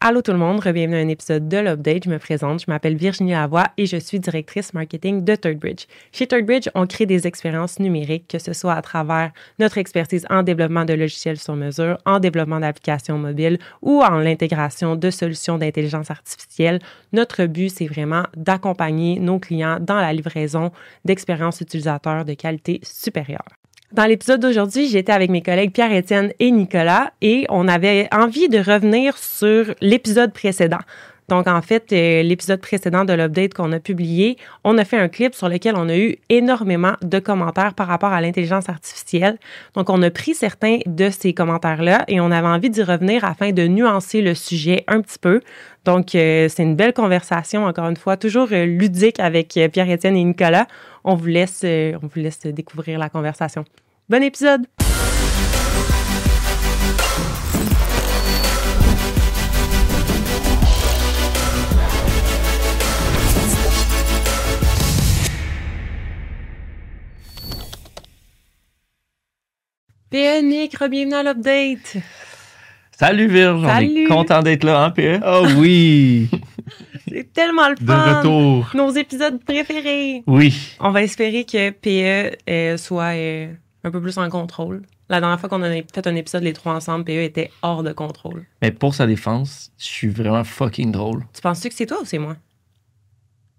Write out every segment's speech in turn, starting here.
Allô tout le monde, bienvenue à un épisode de l'Update. Je me présente, je m'appelle Virginie Lavoie et je suis directrice marketing de ThirdBridge. Chez ThirdBridge, on crée des expériences numériques, que ce soit à travers notre expertise en développement de logiciels sur mesure, en développement d'applications mobiles ou en l'intégration de solutions d'intelligence artificielle. Notre but, c'est vraiment d'accompagner nos clients dans la livraison d'expériences utilisateurs de qualité supérieure. Dans l'épisode d'aujourd'hui, j'étais avec mes collègues Pierre-Étienne et Nicolas et on avait envie de revenir sur l'épisode précédent. Donc, en fait, l'épisode précédent de l'Update qu'on a publié, on a fait un clip sur lequel on a eu énormément de commentaires par rapport à l'intelligence artificielle. Donc, on a pris certains de ces commentaires-là et on avait envie d'y revenir afin de nuancer le sujet un petit peu. Donc, c'est une belle conversation, encore une fois, toujours ludique avec Pierre-Étienne et Nicolas. On vous laisse découvrir la conversation. Bon épisode! PE, Nick, bienvenue à l'Update! Salut Virge, Salut. On est content d'être là, hein, PE? Oh oui! C'est tellement le De fun! retour! Nos épisodes préférés! Oui. On va espérer que PE soit un peu plus en contrôle. La dernière fois qu'on a fait un épisode, les trois ensemble, PE était hors de contrôle. Mais pour sa défense, je suis vraiment fucking drôle. Tu penses-tu que c'est toi ou c'est moi?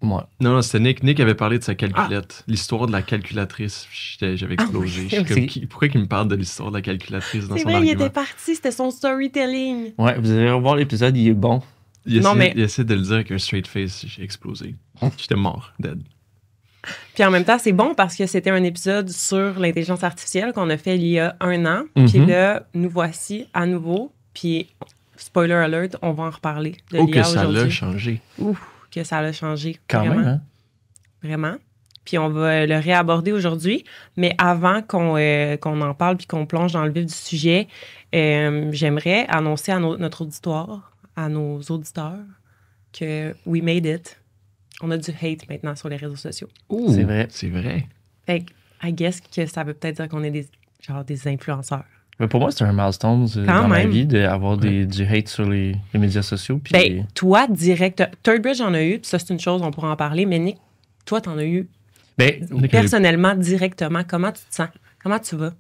Moi. Non, c'était Nick. Nick avait parlé de sa calculette. L'histoire de la calculatrice. J'avais explosé. oui, Je suis c'est- comme, pourquoi il me parle de l'histoire de la calculatrice dans C'est son vrai, il argument? était parti, c'était son storytelling. Ouais, vous allez revoir l'épisode, il est bon. Il Non, essaie, mais- il essaie de le dire avec un straight face. J'ai explosé. J'étais mort, dead. Puis en même temps, c'est bon parce que c'était un épisode sur l'intelligence artificielle qu'on a fait il y a 1 an. Puis Mhm. là, nous voici à nouveau. Puis, spoiler alert, on va en reparler de Oh, l'IA que ça l'a aujourd'hui. changé. Ouh, que ça l'a changé. Quand vraiment, même, hein? Vraiment. Puis on va le réaborder aujourd'hui. Mais avant qu'on en parle puis qu'on plonge dans le vif du sujet, j'aimerais annoncer à notre auditoire, à nos auditeurs, que we made it. On a du hate maintenant sur les réseaux sociaux. C'est vrai. C'est vrai. Fait que, I guess que ça veut peut-être dire qu'on est des influenceurs. Mais pour moi, c'est un milestone Quand dans ma même. vie d'avoir du hate sur les médias sociaux. Puis Ben, toi, direct, ThirdBridge en a eu, puis ça, c'est une chose, on pourra en parler, mais Nick, toi, t'en as eu ben, personnellement, directement. Comment tu te sens? Comment tu vas?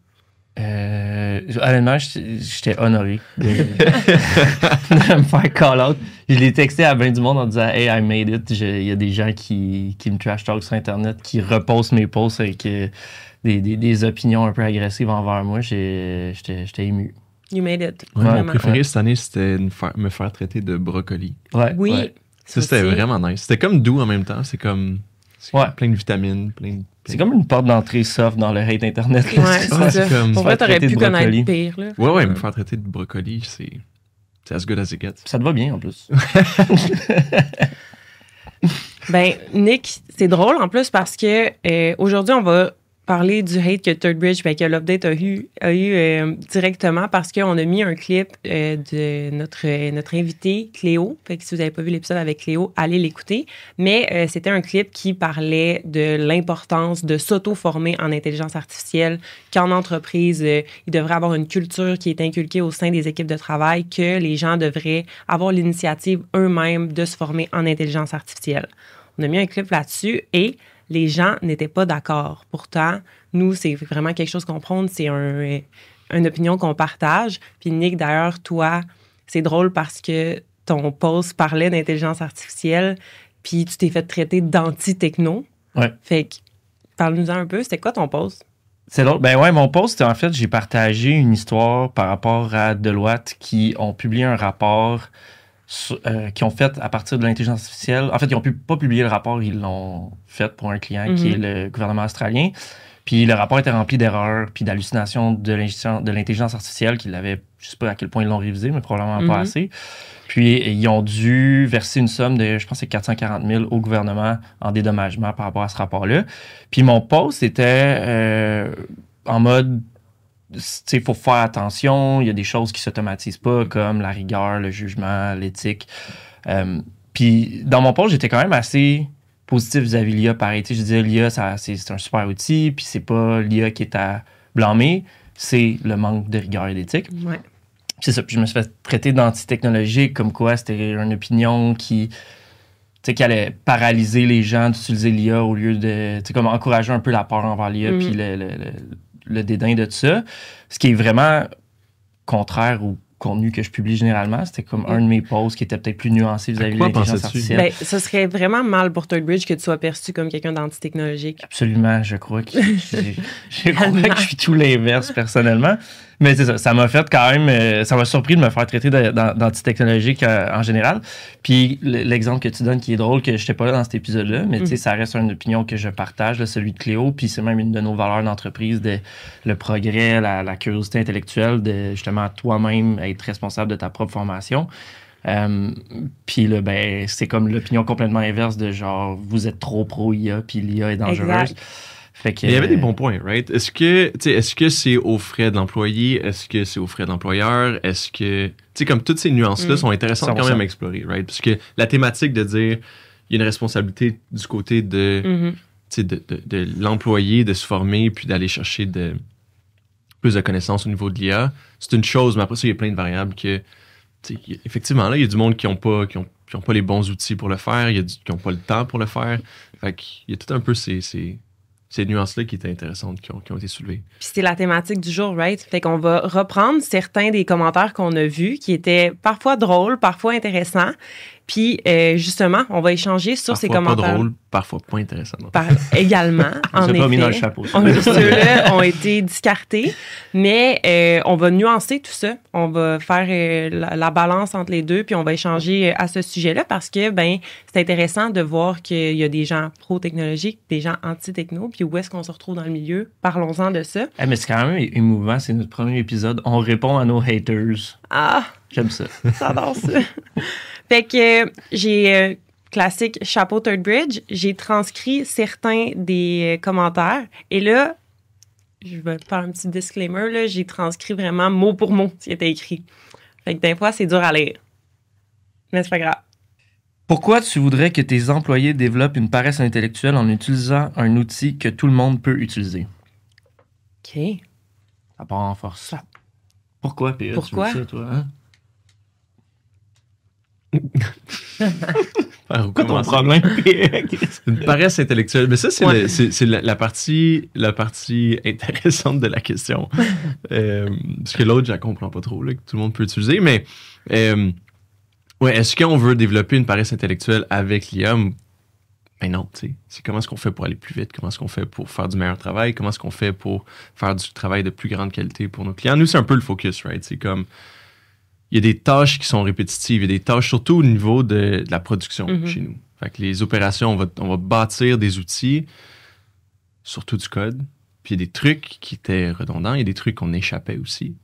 honnêtement, j'étais honoré de me faire call out. Je l'ai texté à bien du monde en disant « Hey, I made it ». Il y a des gens qui me trash talk sur Internet, qui repostent mes posts avec des opinions un peu agressives envers moi. J'étais ému. You made it. Ouais, mon Vraiment. préféré cette année, c'était me faire traiter de brocoli. Ouais, Oui. ouais. Ça, c'était aussi. vraiment nice. C'était comme doux en même temps. C'est comme Ouais. plein de vitamines. C'est comme une porte d'entrée soft dans le hate Internet. Ouais, c'est Ouais, ça. c'est comme- Pour se vrai, faire t'aurais traiter pu de connaître brocoli. pire, là. Ouais, me faire traiter de brocoli, c'est as good as it gets. Ça te va bien, en plus. Ben, Nick, c'est drôle en plus parce que aujourd'hui, on va parler du hate que ThirdBridge, ben, que l'Update a eu directement parce qu'on a mis un clip de notre invité Cléo. Fait que si vous n'avez pas vu l'épisode avec Cléo, allez l'écouter. Mais c'était un clip qui parlait de l'importance de s'auto-former en intelligence artificielle, qu'en entreprise, il devrait avoir une culture qui est inculquée au sein des équipes de travail, que les gens devraient avoir l'initiative eux-mêmes de se former en intelligence artificielle. On a mis un clip là-dessus et les gens n'étaient pas d'accord. Pourtant, nous, c'est vraiment quelque chose qu'on prône, c'est une opinion qu'on partage. Puis Nick, d'ailleurs, toi, c'est drôle parce que ton post parlait d'intelligence artificielle, puis tu t'es fait traiter d'anti-techno. Ouais. Fait que, parle-nous-en un peu, c'était quoi ton post? C'est drôle. Ben ouais, mon post, en fait, j'ai partagé une histoire par rapport à Deloitte qui ont publié un rapport qui ont fait à partir de l'intelligence artificielle. En fait, ils n'ont pas publié le rapport, ils l'ont fait pour un client qui est le gouvernement australien. Puis le rapport était rempli d'erreurs puis d'hallucinations de l'intelligence artificielle qu'ils avaient, je sais pas à quel point ils l'ont révisé, mais probablement pas assez. Puis ils ont dû verser une somme de, je pense, c'est 440 000 au gouvernement en dédommagement par rapport à ce rapport-là. Puis mon post était en mode, tu sais, il faut faire attention, il y a des choses qui s'automatisent pas, comme la rigueur, le jugement, l'éthique. Puis dans mon post, j'étais quand même assez positif vis-à-vis de l'IA. Pareil, tu sais, je disais, l'IA, c'est un super outil, puis c'est pas l'IA qui est à blâmer, c'est le manque de rigueur et d'éthique. Ouais. c'est ça. Puis je me suis fait traiter d'anti-technologique, comme quoi c'était une opinion qui allait paralyser les gens d'utiliser l'IA au lieu de, comme encourager un peu la peur envers l'IA puis le dédain de tout ça. Ce qui est vraiment contraire au contenu que je publie généralement. C'était comme un de mes posts qui était peut-être plus nuancé vis-à-vis de l'intelligence artificielle. Ben, ce serait vraiment mal pour ThirdBridge que tu sois perçu comme quelqu'un d'anti-technologique. Absolument, je crois que je suis tout l'inverse personnellement. Mais c'est ça, ça m'a fait quand même, ça m'a surpris de me faire traiter d'anti-technologique en général. Puis l'exemple que tu donnes qui est drôle, que je n'étais pas là dans cet épisode-là, mais tu sais, ça reste une opinion que je partage, là, celui de Cléo, puis c'est même une de nos valeurs d'entreprise, le progrès, la curiosité intellectuelle, de justement toi-même être responsable de ta propre formation. Puis là, ben, c'est comme l'opinion complètement inverse de genre, vous êtes trop pro-IA, puis l'IA est dangereuse. Exact. Fait que, il y avait des bons points, right? Est-ce que c'est aux frais de l'employé? Est-ce que c'est aux frais de l'employeur? Est-ce que... Tu sais, comme toutes ces nuances-là sont intéressantes quand même à explorer, right? Parce que la thématique de dire il y a une responsabilité du côté de l'employé de se former puis d'aller chercher plus de connaissances au niveau de l'IA, c'est une chose, mais après ça, il y a plein de variables que... Effectivement, là, il y a du monde qui n'ont pas les bons outils pour le faire, il y a qui n'ont pas le temps pour le faire. Fait qu'il y a tout un peu ces nuances-là qui étaient intéressantes, qui ont été soulevées. Puis c'est la thématique du jour, right? Fait qu'on va reprendre certains des commentaires qu'on a vus, qui étaient parfois drôles, parfois intéressants. Puis, justement, on va échanger sur ces commentaires. Parfois pas drôle, parfois pas intéressant. Également, en effet. pas mis dans le chapeau. Ceux-là ont été discartés, mais on va nuancer tout ça. On va faire la balance entre les deux, puis on va échanger à ce sujet-là parce que, ben, c'est intéressant de voir qu'il y a des gens pro-technologiques, des gens anti-techno, puis où est-ce qu'on se retrouve dans le milieu. Parlons-en de ça. Mais c'est quand même émouvant, c'est notre premier épisode. On répond à nos haters. Ah! J'aime ça. J'adore ça. Fait que j'ai classique chapeau ThirdBridge. J'ai transcrit certains des commentaires. Et là, je vais faire un petit disclaimer. Là, j'ai transcrit vraiment mot pour mot ce qui était écrit. Fait que des fois, c'est dur à lire. Mais c'est pas grave. Pourquoi tu voudrais que tes employés développent une paresse intellectuelle en utilisant un outil que tout le monde peut utiliser? OK. Ça part en force. Pourquoi, PA? Pourquoi? Tu veux ça, toi, hein? Quoi ton problème? Une paresse intellectuelle. Mais ça, c'est la partie intéressante de la question. Parce que l'autre, je la comprends pas trop, là, que tout le monde peut utiliser. Mais est-ce qu'on veut développer une paresse intellectuelle avec l'IA? Ben non, tu sais. C'est comment est-ce qu'on fait pour aller plus vite? Comment est-ce qu'on fait pour faire du meilleur travail? Comment est-ce qu'on fait pour faire du travail de plus grande qualité pour nos clients? Nous, c'est un peu le focus, right? C'est comme... Il y a des tâches qui sont répétitives. Il y a des tâches, surtout au niveau de la production chez nous. Fait que les opérations, on va bâtir des outils, surtout du code. Puis il y a des trucs qui étaient redondants. Il y a des trucs qu'on échappait aussi.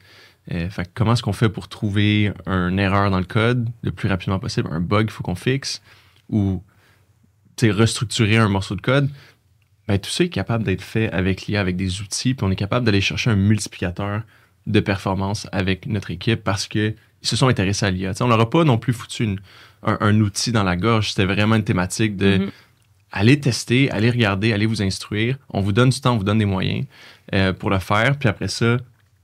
Fait que comment est-ce qu'on fait pour trouver une erreur dans le code le plus rapidement possible? Un bug, il faut qu'on fixe. Ou restructurer un morceau de code. Ben, tout ça est capable d'être fait avec l'IA, avec des outils. Puis on est capable d'aller chercher un multiplicateur de performance avec notre équipe parce que ils se sont intéressés à l'IA. On n'aura pas non plus foutu un outil dans la gorge. C'était vraiment une thématique de aller tester, aller regarder, aller vous instruire. On vous donne du temps, on vous donne des moyens pour le faire. Puis après ça,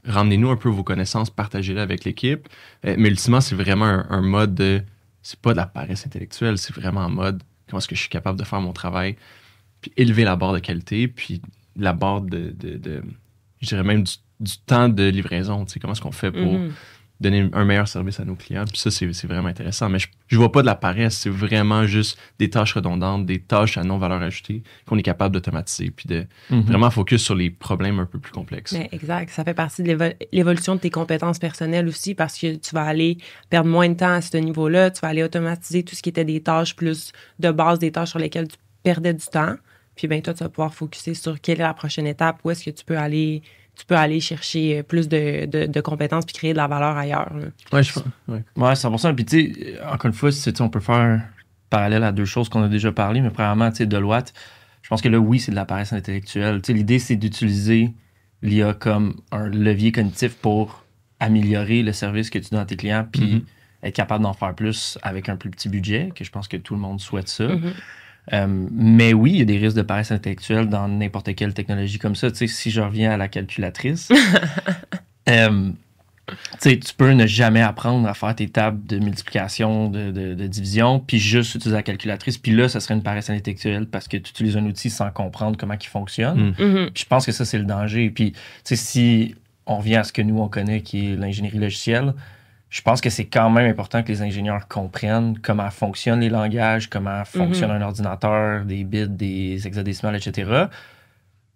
ramenez-nous un peu vos connaissances, partagez-les avec l'équipe. Mais ultimement, c'est vraiment un mode de... C'est pas de la paresse intellectuelle, c'est vraiment en mode comment est-ce que je suis capable de faire mon travail, puis élever la barre de qualité, puis la barre de je dirais même du temps de livraison. Comment est-ce qu'on fait pour donner un meilleur service à nos clients? Puis ça, c'est vraiment intéressant. Mais je vois pas de la paresse. C'est vraiment juste des tâches redondantes, des tâches à non-valeur ajoutée qu'on est capable d'automatiser puis de vraiment focus sur les problèmes un peu plus complexes. Mais exact. Ça fait partie de l'évolution de tes compétences personnelles aussi parce que tu vas aller perdre moins de temps à ce niveau-là. Tu vas aller automatiser tout ce qui était des tâches plus de base, des tâches sur lesquelles tu perdais du temps. Puis bien, toi, tu vas pouvoir focuser sur quelle est la prochaine étape, où est-ce que tu peux aller chercher plus de compétences puis créer de la valeur ailleurs. Oui, je pense. Ouais, 100%. Puis, tu sais, encore une fois, on peut faire un parallèle à deux choses qu'on a déjà parlé, mais premièrement, tu sais, Deloitte, je pense que là, oui, c'est de la paresse intellectuelle. Tu sais, l'idée, c'est d'utiliser l'IA comme un levier cognitif pour améliorer le service que tu donnes à tes clients puis être capable d'en faire plus avec un plus petit budget, que je pense que tout le monde souhaite ça. Mais oui, il y a des risques de paresse intellectuelle dans n'importe quelle technologie comme ça. Tu sais, si je reviens à la calculatrice, sais, tu peux ne jamais apprendre à faire tes tables de multiplication, de division, puis juste utiliser la calculatrice. Puis là, ça serait une paresse intellectuelle parce que tu utilises un outil sans comprendre comment il fonctionne. Mhm. Puis je pense que ça, c'est le danger. Puis, tu sais, si on revient à ce que nous, on connaît, qui est l'ingénierie logicielle, je pense que c'est quand même important que les ingénieurs comprennent comment fonctionnent les langages, comment fonctionne un ordinateur, des bits, des hexadécimales, etc.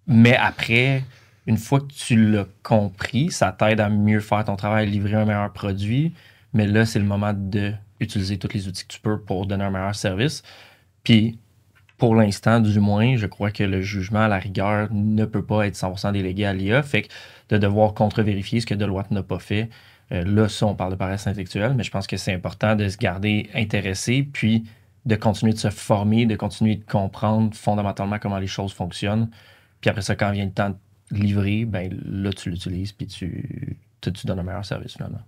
Mais après, une fois que tu l'as compris, ça t'aide à mieux faire ton travail, à livrer un meilleur produit. Mais là, c'est le moment d'utiliser tous les outils que tu peux pour donner un meilleur service. Puis, pour l'instant, du moins, je crois que le jugement, à la rigueur, ne peut pas être 100% délégué à l'IA. Fait que de devoir contre-vérifier ce que Deloitte n'a pas fait, là, ça, on parle de paresse intellectuelle, mais je pense que c'est important de se garder intéressé, puis de continuer de se former, de continuer de comprendre fondamentalement comment les choses fonctionnent. Puis après ça, quand vient le temps de livrer, ben là, tu l'utilises, puis tu donnes un meilleur service, finalement.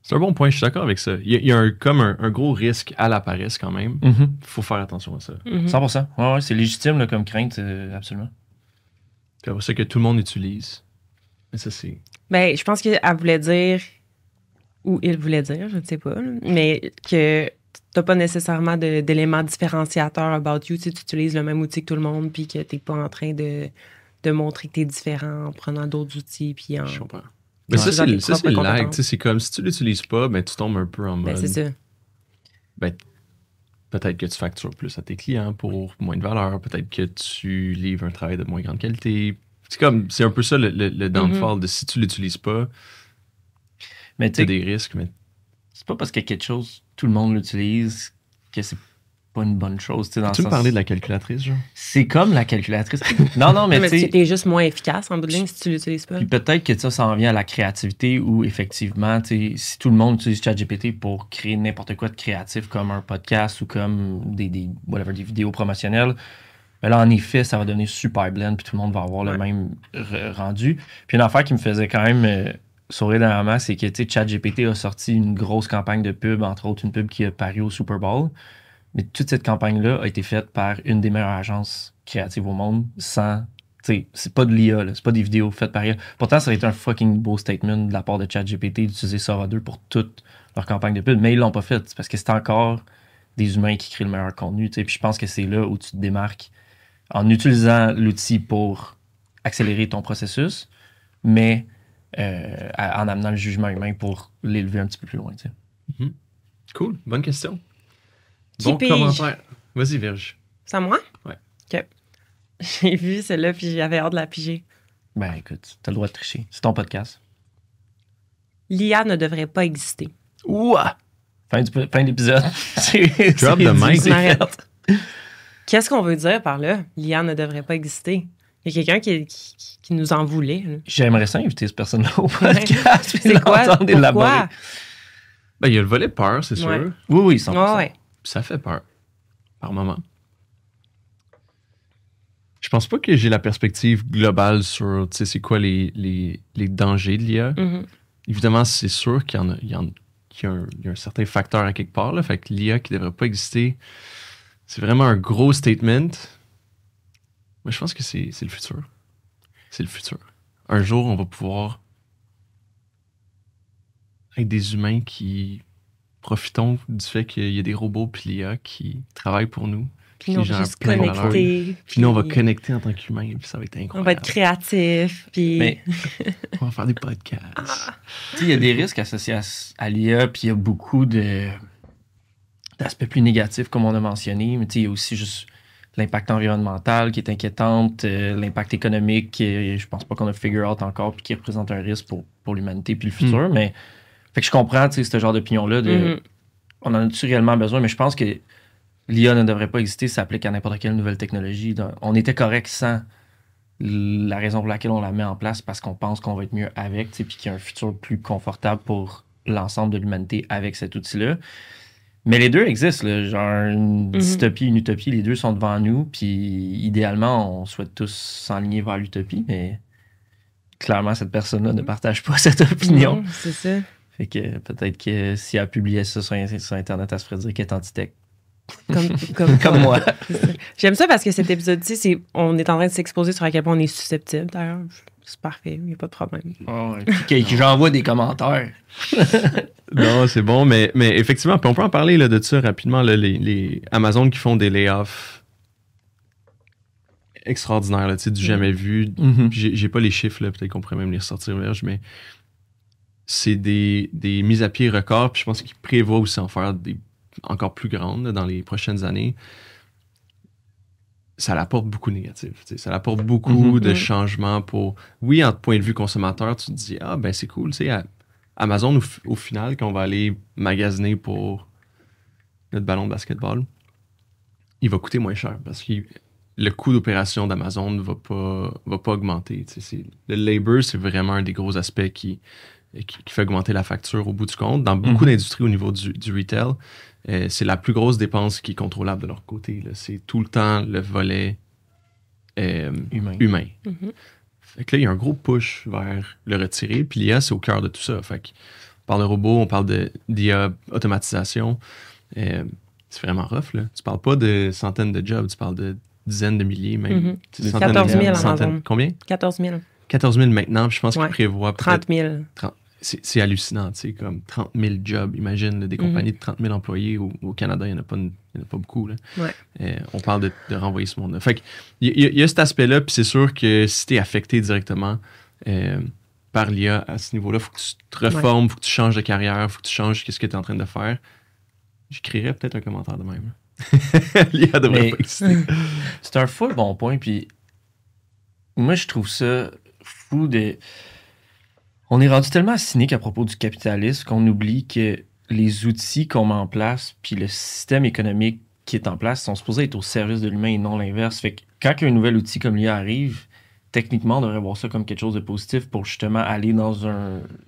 C'est un bon point, je suis d'accord avec ça. Il y a comme un gros risque à la paresse quand même. Il faut faire attention à ça. 100%. Ouais, c'est légitime là, comme crainte, absolument. Puis après ça que tout le monde utilise. Mais ça, c'est... Ben, je pense qu'elle voulait dire, ou il voulait dire, je ne sais pas, là, mais que t'as pas nécessairement d'éléments différenciateurs about you. Tu utilises le même outil que tout le monde, puis que t'es pas en train de montrer que t'es différent en prenant d'autres outils. Puis en... Je comprends. Mais ça, c'est le lag. C'est comme si tu l'utilises pas, ben, tu tombes un peu en mode. Ben, c'est ça. Ben, peut-être que tu factures plus à tes clients pour moins de valeur. Peut-être que tu livres un travail de moins grande qualité. C'est un peu ça le downfall de si tu l'utilises pas. Mais tu as des risques. Mais c'est pas parce que quelque chose, tout le monde l'utilise, que c'est pas une bonne chose. Tu me parlais de la calculatrice, genre? C'est comme la calculatrice. Non, mais tu sais... t'es juste moins efficace en bout de ligne si tu l'utilises pas. Puis peut-être que ça en vient à la créativité où, effectivement, si tout le monde utilise ChatGPT pour créer n'importe quoi de créatif, comme un podcast ou comme des vidéos promotionnelles, ben là, en effet, ça va donner super blend, puis tout le monde va avoir le même rendu. Puis une affaire qui me faisait quand même sourire dernièrement, c'est que ChatGPT a sorti une grosse campagne de pub, entre autres une pub qui a paru au Super Bowl. Mais toute cette campagne-là a été faite par une des meilleures agences créatives au monde, sans... c'est pas de l'IA, là, c'est pas des vidéos faites par IA. Pourtant, ça aurait été un fucking beau statement de la part de ChatGPT d'utiliser Sora 2 pour toute leur campagne de pub, mais ils l'ont pas fait. C'est parce que c'est encore des humains qui créent le meilleur contenu. Puis je pense que c'est là où tu te démarques en utilisant l'outil pour accélérer ton processus, mais en amenant le jugement humain pour l'élever un petit peu plus loin. Cool, bonne question. Bon commentaire. Vas-y, Virge. C'est à moi? Ouais. OK. J'ai vu celle-là, puis j'avais hâte de la piger. Ben écoute, t'as le droit de tricher. C'est ton podcast. L'IA ne devrait pas exister. Ouah! Fin de l'épisode. Drop the mic. Qu'est-ce qu'on veut dire par là? L'IA ne devrait pas exister. Il y a quelqu'un qui nous en voulait. Là. J'aimerais ça inviter cette personne-là au podcast. C'est quoi? Pourquoi? Ben, il y a le volet peur, c'est sûr. Oui, 100%. Ouais. Ça fait peur, par moment. Je pense pas que j'ai la perspective globale sur, c'est quoi les dangers de l'IA. Évidemment, c'est sûr qu'il y a un certain facteur à quelque part. Là, fait que l'IA qui devrait pas exister, c'est vraiment un gros statement. Moi, je pense que c'est le futur. C'est le futur. Un jour, on va pouvoir être des humains qui profitons du fait qu'il y a des robots puis l'IA qui travaillent pour nous. Puis on va juste connecter. Puis nous, on va connecter en tant qu'humains. Puis ça va être incroyable. On va être créatifs. Puis... on va faire des podcasts. Il y a des risques associés à l'IA, puis il y a beaucoup d'aspects plus négatifs, comme on a mentionné. Mais il y a aussi juste l'impact environnemental qui est inquiétant, l'impact économique qui, je pense pas qu'on a figure out encore, puis qui représente un risque pour l'humanité puis le futur. Mais fait que je comprends ce genre d'opinion-là. On en a-tu réellement besoin? Mais je pense que l'IA ne devrait pas exister, ça s'applique à n'importe quelle nouvelle technologie. On était correct sans la raison pour laquelle on la met en place, parce qu'on pense qu'on va être mieux avec, puis qu'il y a un futur plus confortable pour l'ensemble de l'humanité avec cet outil-là. Mais les deux existent, là, genre une dystopie, une utopie, les deux sont devant nous, puis idéalement, on souhaite tous s'enligner vers l'utopie, mais clairement, cette personne-là ne partage pas cette opinion. Non, c'est ça. Fait que peut-être que si elle publiait ça sur Internet, elle se ferait dire qu'elle est anti-tech. Comme moi. J'aime ça parce que cet épisode-ci, on est en train de s'exposer sur à quel point on est susceptible, d'ailleurs. C'est parfait, il n'y a pas de problème. Oh, puis que j'envoie des commentaires. Non, c'est bon, mais effectivement, puis on peut en parler là, de ça rapidement. Là, les Amazon qui font des layoffs extraordinaires, là, du jamais vu. J'ai pas les chiffres, là, peut-être qu'on pourrait même les ressortir vierge, mais c'est des mises à pied records, puis je pense qu'ils prévoient aussi en faire des encore plus grandes là, dans les prochaines années. Ça apporte beaucoup de négatifs. Ça apporte beaucoup de changements pour... Oui, en point de vue consommateur, tu te dis, ah, ben c'est cool, tu sais, Amazon, au final, quand on va aller magasiner pour notre ballon de basketball, il va coûter moins cher parce que le coût d'opération d'Amazon ne va pas augmenter. Le labor, c'est vraiment un des gros aspects qui fait augmenter la facture au bout du compte. Dans beaucoup d'industries au niveau du retail, c'est la plus grosse dépense qui est contrôlable de leur côté. Là. C'est tout le temps le volet humain. Fait que là, il y a un gros push vers le retirer, puis l'IA, c'est au cœur de tout ça. Fait que, on parle de robots, on parle d'IA, automatisation. C'est vraiment rough, là. Tu parles pas de centaines de jobs, tu parles de dizaines de milliers, même. 14 000 Amazon. Combien? 14 000. 14 000 maintenant, puis je pense qu'ils prévoient 30 000. C'est hallucinant, tu sais, comme 30 000 jobs. Imagine, là, des compagnies de 30 000 employés au Canada, il n'y en a pas beaucoup. Là. On parle de renvoyer ce monde-là. Fait qu'il y a cet aspect-là, puis c'est sûr que si tu es affecté directement par l'IA à ce niveau-là, il faut que tu te reformes, il faut que tu changes de carrière, il faut que tu changes ce que tu es en train de faire. J'écrirais peut-être un commentaire de même. L'IA devrait pas exister. C'est un full bon point, puis moi, je trouve ça fou de... On est rendu tellement cynique à propos du capitalisme qu'on oublie que les outils qu'on met en place puis le système économique qui est en place sont supposés être au service de l'humain et non l'inverse. Fait que quand un nouvel outil comme l'IA arrive, techniquement, on devrait voir ça comme quelque chose de positif pour justement aller dans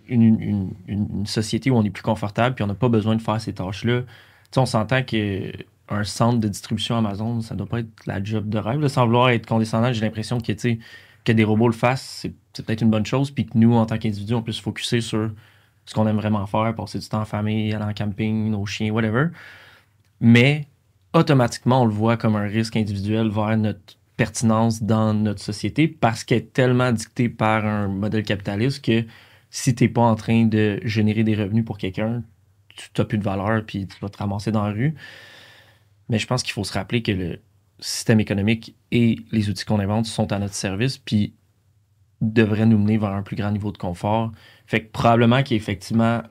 une société où on est plus confortable puis on n'a pas besoin de faire ces tâches-là. Tu sais, on s'entend qu'un centre de distribution Amazon, ça doit pas être la job de rêve. Là, sans vouloir être condescendant, j'ai l'impression que, tu sais, que des robots le fassent, c'est peut-être une bonne chose, puis que nous, en tant qu'individus, on peut se focusser sur ce qu'on aime vraiment faire, passer du temps en famille, aller en camping, nos chiens, whatever. Mais automatiquement, on le voit comme un risque individuel vers notre pertinence dans notre société parce qu'elle est tellement dictée par un modèle capitaliste que si tu n'es pas en train de générer des revenus pour quelqu'un, tu n'as plus de valeur puis tu vas te ramasser dans la rue. Mais je pense qu'il faut se rappeler que le système économique et les outils qu'on invente sont à notre service puis devraient nous mener vers un plus grand niveau de confort. Fait que probablement qu'effectivement,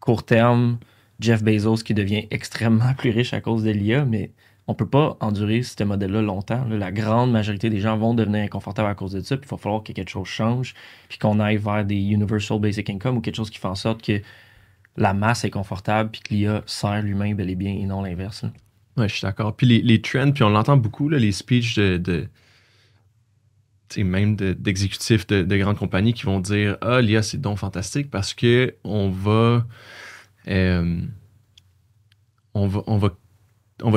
court terme, Jeff Bezos qui devient extrêmement plus riche à cause de l'IA, mais on peut pas endurer ce modèle-là longtemps. Là, la grande majorité des gens vont devenir inconfortables à cause de ça, puis il va falloir que quelque chose change, puis qu'on aille vers des Universal Basic Income ou quelque chose qui fait en sorte que la masse est confortable puis que l'IA sert l'humain bel et bien et non l'inverse. Là. Ouais, je suis d'accord. Puis les trends, puis on l'entend beaucoup, là, les speeches même d'exécutifs de grandes compagnies qui vont dire « Ah, l'IA, c'est donc fantastique parce que on va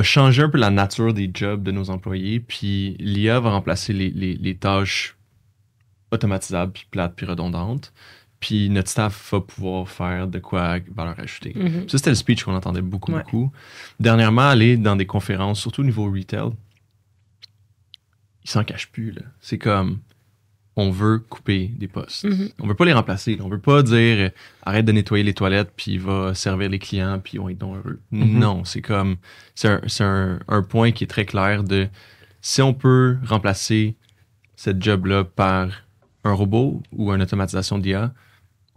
changer un peu la nature des jobs de nos employés, puis l'IA va remplacer les tâches automatisables, puis plates, puis redondantes. Puis notre staff va pouvoir faire de quoi valeur ajoutée. » Ça, c'était le speech qu'on entendait beaucoup. Dernièrement, aller dans des conférences, surtout au niveau retail, ils s'en cachent plus. Là. C'est comme, on veut couper des postes. On veut pas les remplacer. Là. On veut pas dire, arrête de nettoyer les toilettes, puis il va servir les clients, puis ils vont être donc heureux. Non, c'est comme, c'est un point qui est très clair de, si on peut remplacer cette job-là par un robot ou une automatisation d'IA,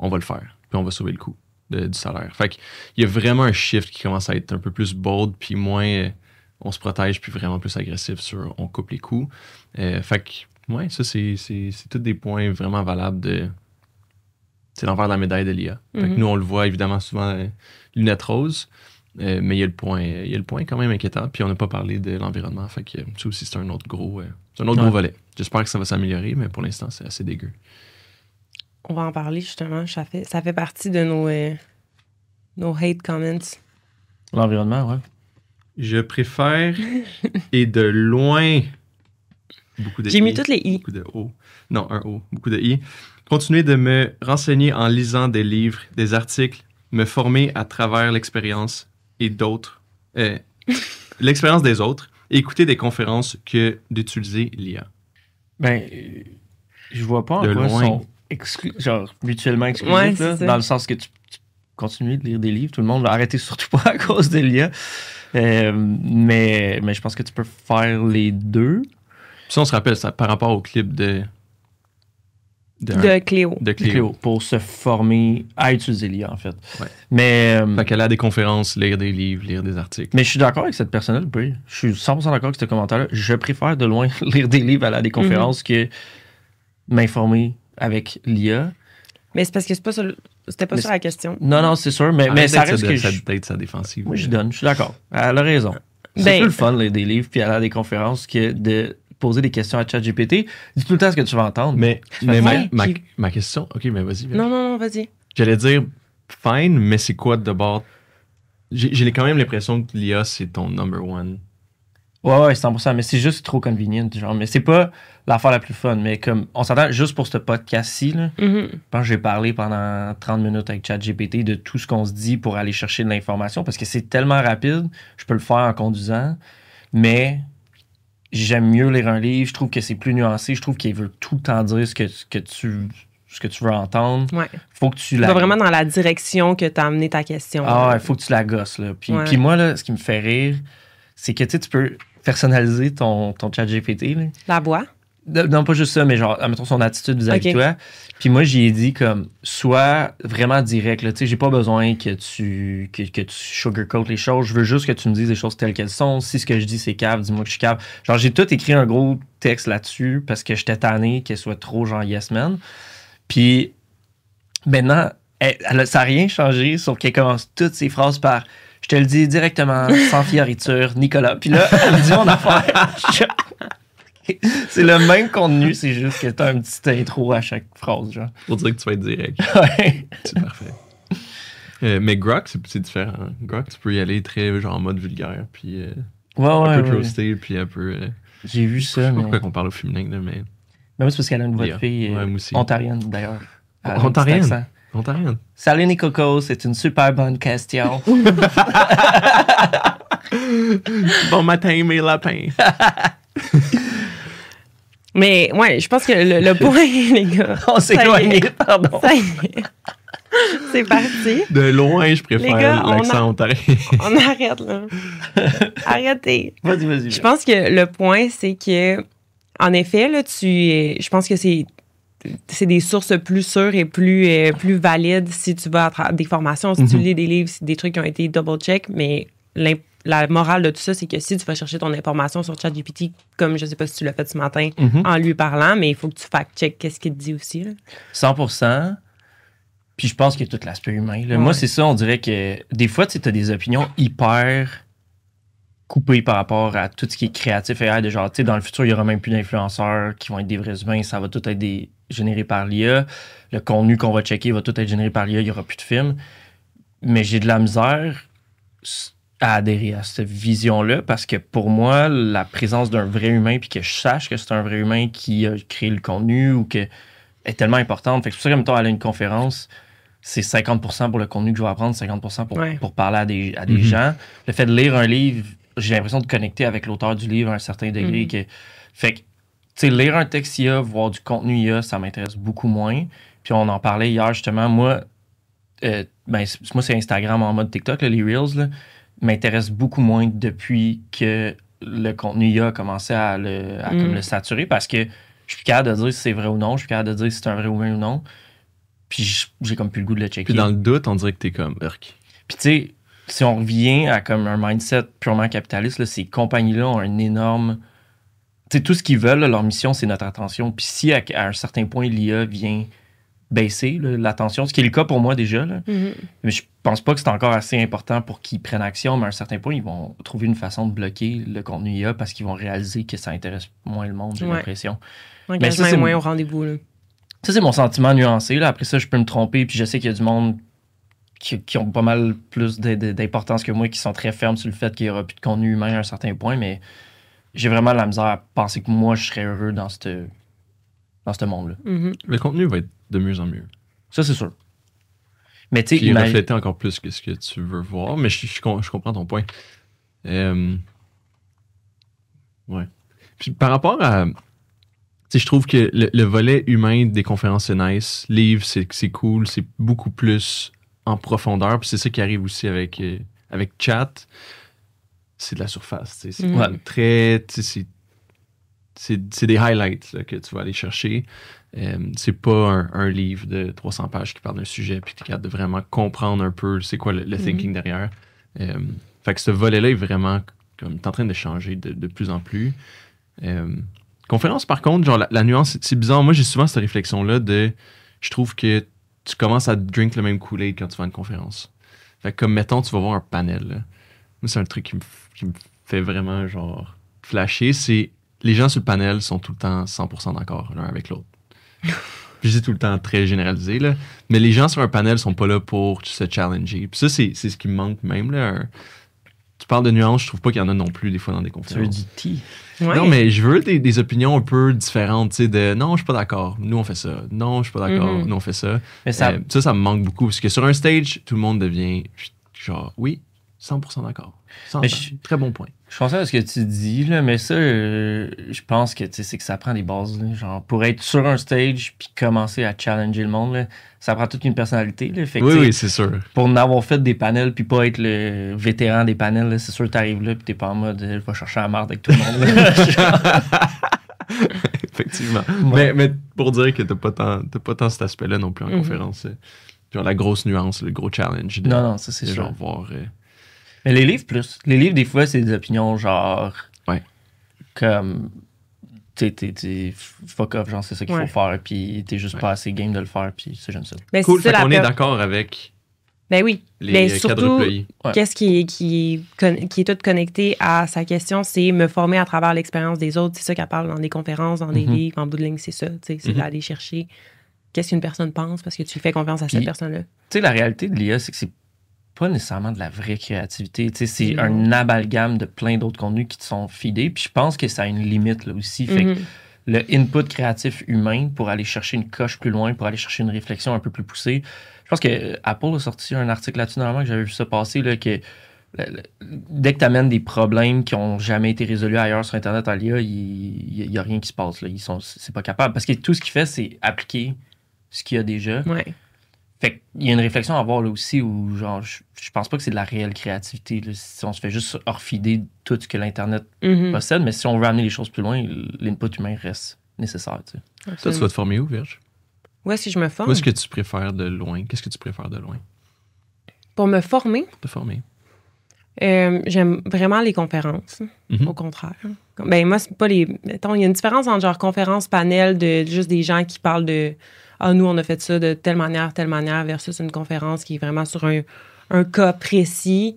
on va le faire. Puis on va sauver le coût du salaire. Fait qu'il y a vraiment un shift qui commence à être un peu plus bold, puis moins on se protège, puis vraiment plus agressif sur on coupe les coûts. Fait que, ouais, ça, c'est tous des points vraiment valables c'est l'envers de la médaille de l'IA. Fait que nous, on le voit évidemment souvent lunettes roses, mais il y a le point quand même inquiétant, puis on n'a pas parlé de l'environnement. Fait que ça aussi, c'est un autre gros gros volet. J'espère que ça va s'améliorer, mais pour l'instant, c'est assez dégueu. On va en parler justement. Ça fait partie de nos hate comments. L'environnement, ouais. Je préfère, et de loin, beaucoup de J'ai I. mis toutes les I. Beaucoup de O. Non, un O. Beaucoup de I. Continuer de me renseigner en lisant des livres, des articles, me former à travers l'expérience et d'autres. L'expérience des autres, et écouter des conférences que d'utiliser l'IA. Ben, Je vois pas en De quoi ils loin. sont genre mutuellement exclusifs, Ouais, là, c'est ça. dans le sens que tu continues de lire des livres. Tout le monde va arrêter surtout pas à cause de l'IA. Mais je pense que tu peux faire les deux. Puis on se rappelle, ça, par rapport au clip de Cléo. Cléo. Pour se former à utiliser l'IA, en fait. Ouais. Mais, Fait qu'elle a des conférences, lire des livres, lire des articles. mais je suis d'accord avec cette personne-là. Oui. Je suis 100% d'accord avec ce commentaire-là. Je préfère de loin lire des livres, aller à des conférences que m'informer avec l'IA. Mais c'est parce que c'était pas Mais ça la question. Non, c'est sûr, mais Arrête ça d'être reste que d'être sa défensive. moi, je donne. Je suis d'accord. Elle a raison. C'est Ben- plus le fun, lire des livres, puis aller à des conférences que de poser des questions à ChatGPT. Dis tout le temps ce que tu vas entendre. Mais Ouais, ma question... OK, mais vas-y. Non, vas-y. J'allais dire, fine, mais c'est quoi de bord? J'ai quand même l'impression que l'IA, c'est ton number one. Ouais, 100%. Mais c'est juste trop convenient, genre. Mais c'est pas l'affaire la plus fun. Mais comme, on s'entend juste pour ce podcast-ci, là. Mhm. Je pense que j'ai parlé pendant 30 minutes avec ChatGPT de tout ce qu'on se dit pour aller chercher de l'information parce que c'est tellement rapide. Je peux le faire en conduisant. Mais j'aime mieux lire un livre. Je trouve que c'est plus nuancé. Je trouve qu'il veut tout le temps dire ce que tu veux entendre. Ouais. Faut que tu Tu vas vraiment dans la direction que t'as amené ta question. Ah, il faut que tu la gosses, là. Puis, Ouais. puis moi, là, ce qui me fait rire, c'est que tu peux personnaliser ton ChatGPT, là. La voix. Non, pas juste ça, mais genre, admettons son attitude vis-à-vis Ok. de toi. Puis moi, j'y ai dit comme, sois vraiment direct, là. Tu sais, j'ai pas besoin que tu sugarcoat les choses. Je veux juste que tu me dises les choses telles qu'elles sont. Si ce que je dis, c'est cave, dis-moi que je suis cave. Genre, j'ai tout écrit un gros texte là-dessus parce que j'étais tanné qu'elle soit trop genre yes man. Puis maintenant, ça n'a rien changé, sauf qu'elle commence toutes ses phrases par « Je te le dis directement, sans fioriture, Nicolas. » Puis là, elle me dit mon affaire. C'est le même contenu, c'est juste que t'as un petit intro à chaque phrase, genre. Pour dire que tu vas être direct. Ouais. C'est parfait. Mais Grok, c'est différent. Grok, tu peux y aller très genre en mode vulgaire, puis un peu roasté, puis un peu... J'ai vu je sais ça, pas mais... pourquoi qu'on parle au féminin, là, mais... Mais moi, c'est parce qu'elle a une voix de Yeah. fille Ouais, moi aussi. ontarienne, d'ailleurs. Elle a un petit Ontarienne? accent. On t'a rien. Salut Nicoco, c'est une super bonne question. Bon matin, mes lapins. Mais ouais, je pense que le point, les gars. On s'est ça y éloigné, est. pardon. Ça y est. C'est parti. De loin, je Les préfère gars, l'accent ontarien. On arrête, là. Arrêtez. Vas-y. Je pense que le point, c'est que, en effet, là, je pense que c'est des sources plus sûres et plus valides si tu vas à des formations, si tu lis des livres, c'est des trucs qui ont été double-check, mais la morale de tout ça, c'est que si tu vas chercher ton information sur ChatGPT, comme je sais pas si tu l'as fait ce matin, en lui parlant, mais il faut que tu fact-check qu'est-ce qu'il te dit aussi. Là. 100%. Puis je pense qu'il y a tout l'aspect humain. Là. Ouais. Moi, c'est ça, on dirait que des fois, tu as des opinions hyper coupées par rapport à tout ce qui est créatif et de genre, tu sais, dans le futur, il y aura même plus d'influenceurs qui vont être des vrais humains, ça va tout être généré par l'IA. Le contenu qu'on va checker va tout être généré par l'IA, il n'y aura plus de films. Mais j'ai de la misère à adhérer à cette vision-là parce que pour moi, la présence d'un vrai humain puis que je sache que c'est un vrai humain qui a créé le contenu ou que est tellement importante. Fait que c'est pour ça que, mettons, aller à une conférence, c'est 50% pour le contenu que je vais apprendre, 50% pour parler à des gens. Le fait de lire un livre, j'ai l'impression de connecter avec l'auteur du livre à un certain degré. Fait que, tu sais, lire un texte IA, voir du contenu IA, ça m'intéresse beaucoup moins. Puis on en parlait hier, justement. Moi, moi c'est Instagram en mode TikTok, là, les Reels, là, m'intéresse beaucoup moins depuis que le contenu IA a commencé à comme le saturer parce que je suis capable de dire si c'est vrai ou non, je suis capable de dire si c'est un vrai humain ou non. Puis j'ai comme plus le goût de le checker. Puis dans le doute, on dirait que t'es comme Urk. Puis tu sais, si on revient à comme un mindset purement capitaliste, là, ces compagnies-là ont un énorme... Tu sais, tout ce qu'ils veulent, là, leur mission, c'est notre attention. Puis si à un certain point, l'IA vient baisser là, l'attention, ce qui est le cas pour moi déjà, là, mais je pense pas que c'est encore assez important pour qu'ils prennent action, mais à un certain point, ils vont trouver une façon de bloquer le contenu IA parce qu'ils vont réaliser que ça intéresse moins le monde, j'ai l'impression. L'engagement est moins au rendez-vous. Là. Ça, c'est mon sentiment nuancé. Là. Après ça, je peux me tromper, puis je sais qu'il y a du monde qui ont pas mal plus d'importance que moi, qui sont très fermes sur le fait qu'il n'y aura plus de contenu humain à un certain point, mais j'ai vraiment la misère à penser que moi, je serais heureux dans ce monde-là. Le contenu va être de mieux en mieux. Ça, c'est sûr. Mais tu sais, Puis refléter encore plus que ce que tu veux voir, mais je comprends ton point. Ouais. Puis par rapport à... sais, je trouve que le volet humain des conférences, c'est nice. Livre, c'est cool. C'est beaucoup plus en profondeur. Puis c'est ça qui arrive aussi avec chat. C'est de la surface. Tu sais. C'est très... Tu sais, c'est des highlights là, que tu vas aller chercher. C'est pas un livre de 300 pages qui parle d'un sujet puis tu es capable de vraiment comprendre un peu c'est quoi le thinking derrière. Fait que ce volet-là est vraiment comme t'es en train de changer de plus en plus. Conférence, par contre, genre la nuance, c'est bizarre. Moi, j'ai souvent cette réflexion-là de je trouve que tu commences à drink le même Kool-Aid quand tu vas à une conférence. Fait que comme, mettons, tu vas voir un panel. Là. Moi, c'est un truc qui me fait vraiment, genre, flasher. C'est les gens sur le panel sont tout le temps 100% d'accord l'un avec l'autre. Puis je dis tout le temps très généralisé, là. Mais les gens sur un panel sont pas là pour se challenger. Puis ça, c'est ce qui me manque même, là. Tu parles de nuances, je trouve pas qu'il y en a non plus des fois dans des conférences. Tu veux du tea? Ouais. Non, mais je veux des opinions un peu différentes, tu sais, de non, je suis pas d'accord, nous on fait ça. Non, je suis pas d'accord, nous on fait ça. Mais ça me manque beaucoup parce que sur un stage, tout le monde devient genre, oui, 100% d'accord. Très bon point. Je pense à ce que tu dis, là, mais ça, je pense que c'est que ça prend des bases. Là, genre, pour être sur un stage puis commencer à challenger le monde, là, ça prend toute une personnalité. Là, fait que, oui, c'est sûr. Pour n'avoir fait des panels puis pas être le vétéran des panels, là, c'est sûr que t'arrives là puis t'es pas en mode je vais chercher la marde avec tout le monde. Effectivement. Ouais. Mais pour dire que t'as pas tant cet aspect-là non plus en conférence. Genre la grosse nuance, le gros challenge. Non, ça c'est sûr. Genre voir... Mais les livres, plus. Les livres, des fois, c'est des opinions genre. Ouais. Comme. T'es fuck off, genre, c'est ça qu'il faut faire, puis t'es juste pas assez game de le faire, puis ça, j'aime ça. Ben, cool, fait qu'on est d'accord avec. Ben oui. Les surtout, quadruples. qu'est-ce qui est tout connecté à sa question, c'est me former à travers l'expérience des autres. C'est ça qu'elle parle dans des conférences, dans des livres, en bout de ligne, c'est ça. C'est d'aller chercher qu'est-ce qu'une personne pense parce que tu fais confiance à cette personne-là. Tu sais, la réalité de l'IA, c'est que c'est pas nécessairement de la vraie créativité. Tu sais, c'est un amalgame de plein d'autres contenus qui te sont feedés. Puis je pense que ça a une limite là aussi. Fait que le input créatif humain pour aller chercher une coche plus loin, pour aller chercher une réflexion un peu plus poussée. Je pense que Apple a sorti un article là-dessus normalement que j'avais vu ça passer, là, que dès que tu amènes des problèmes qui n'ont jamais été résolus ailleurs sur Internet en l'IA, il n'y a rien qui se passe. Là. C'est pas capable. Parce que tout ce qu'il fait, c'est appliquer ce qu'il y a déjà. Ouais. Fait qu'il y a une réflexion à avoir là aussi où genre je pense pas que c'est de la réelle créativité. Là, si on se fait juste hors-feeder tout ce que l'Internet possède, mais si on veut amener les choses plus loin, l'input humain reste nécessaire. Tu sais. Toi, tu vas te former où, Virge? Où est-ce que je me forme? Où est-ce que tu préfères de loin? Qu'est-ce que tu préfères de loin? Pour me former? Pour te former. J'aime vraiment les conférences, au contraire. Ben moi, c'est pas les... Mettons, il y a une différence entre genre conférence, panel, de juste des gens qui parlent de « Ah, nous, on a fait ça de telle manière, versus une conférence qui est vraiment sur un cas précis,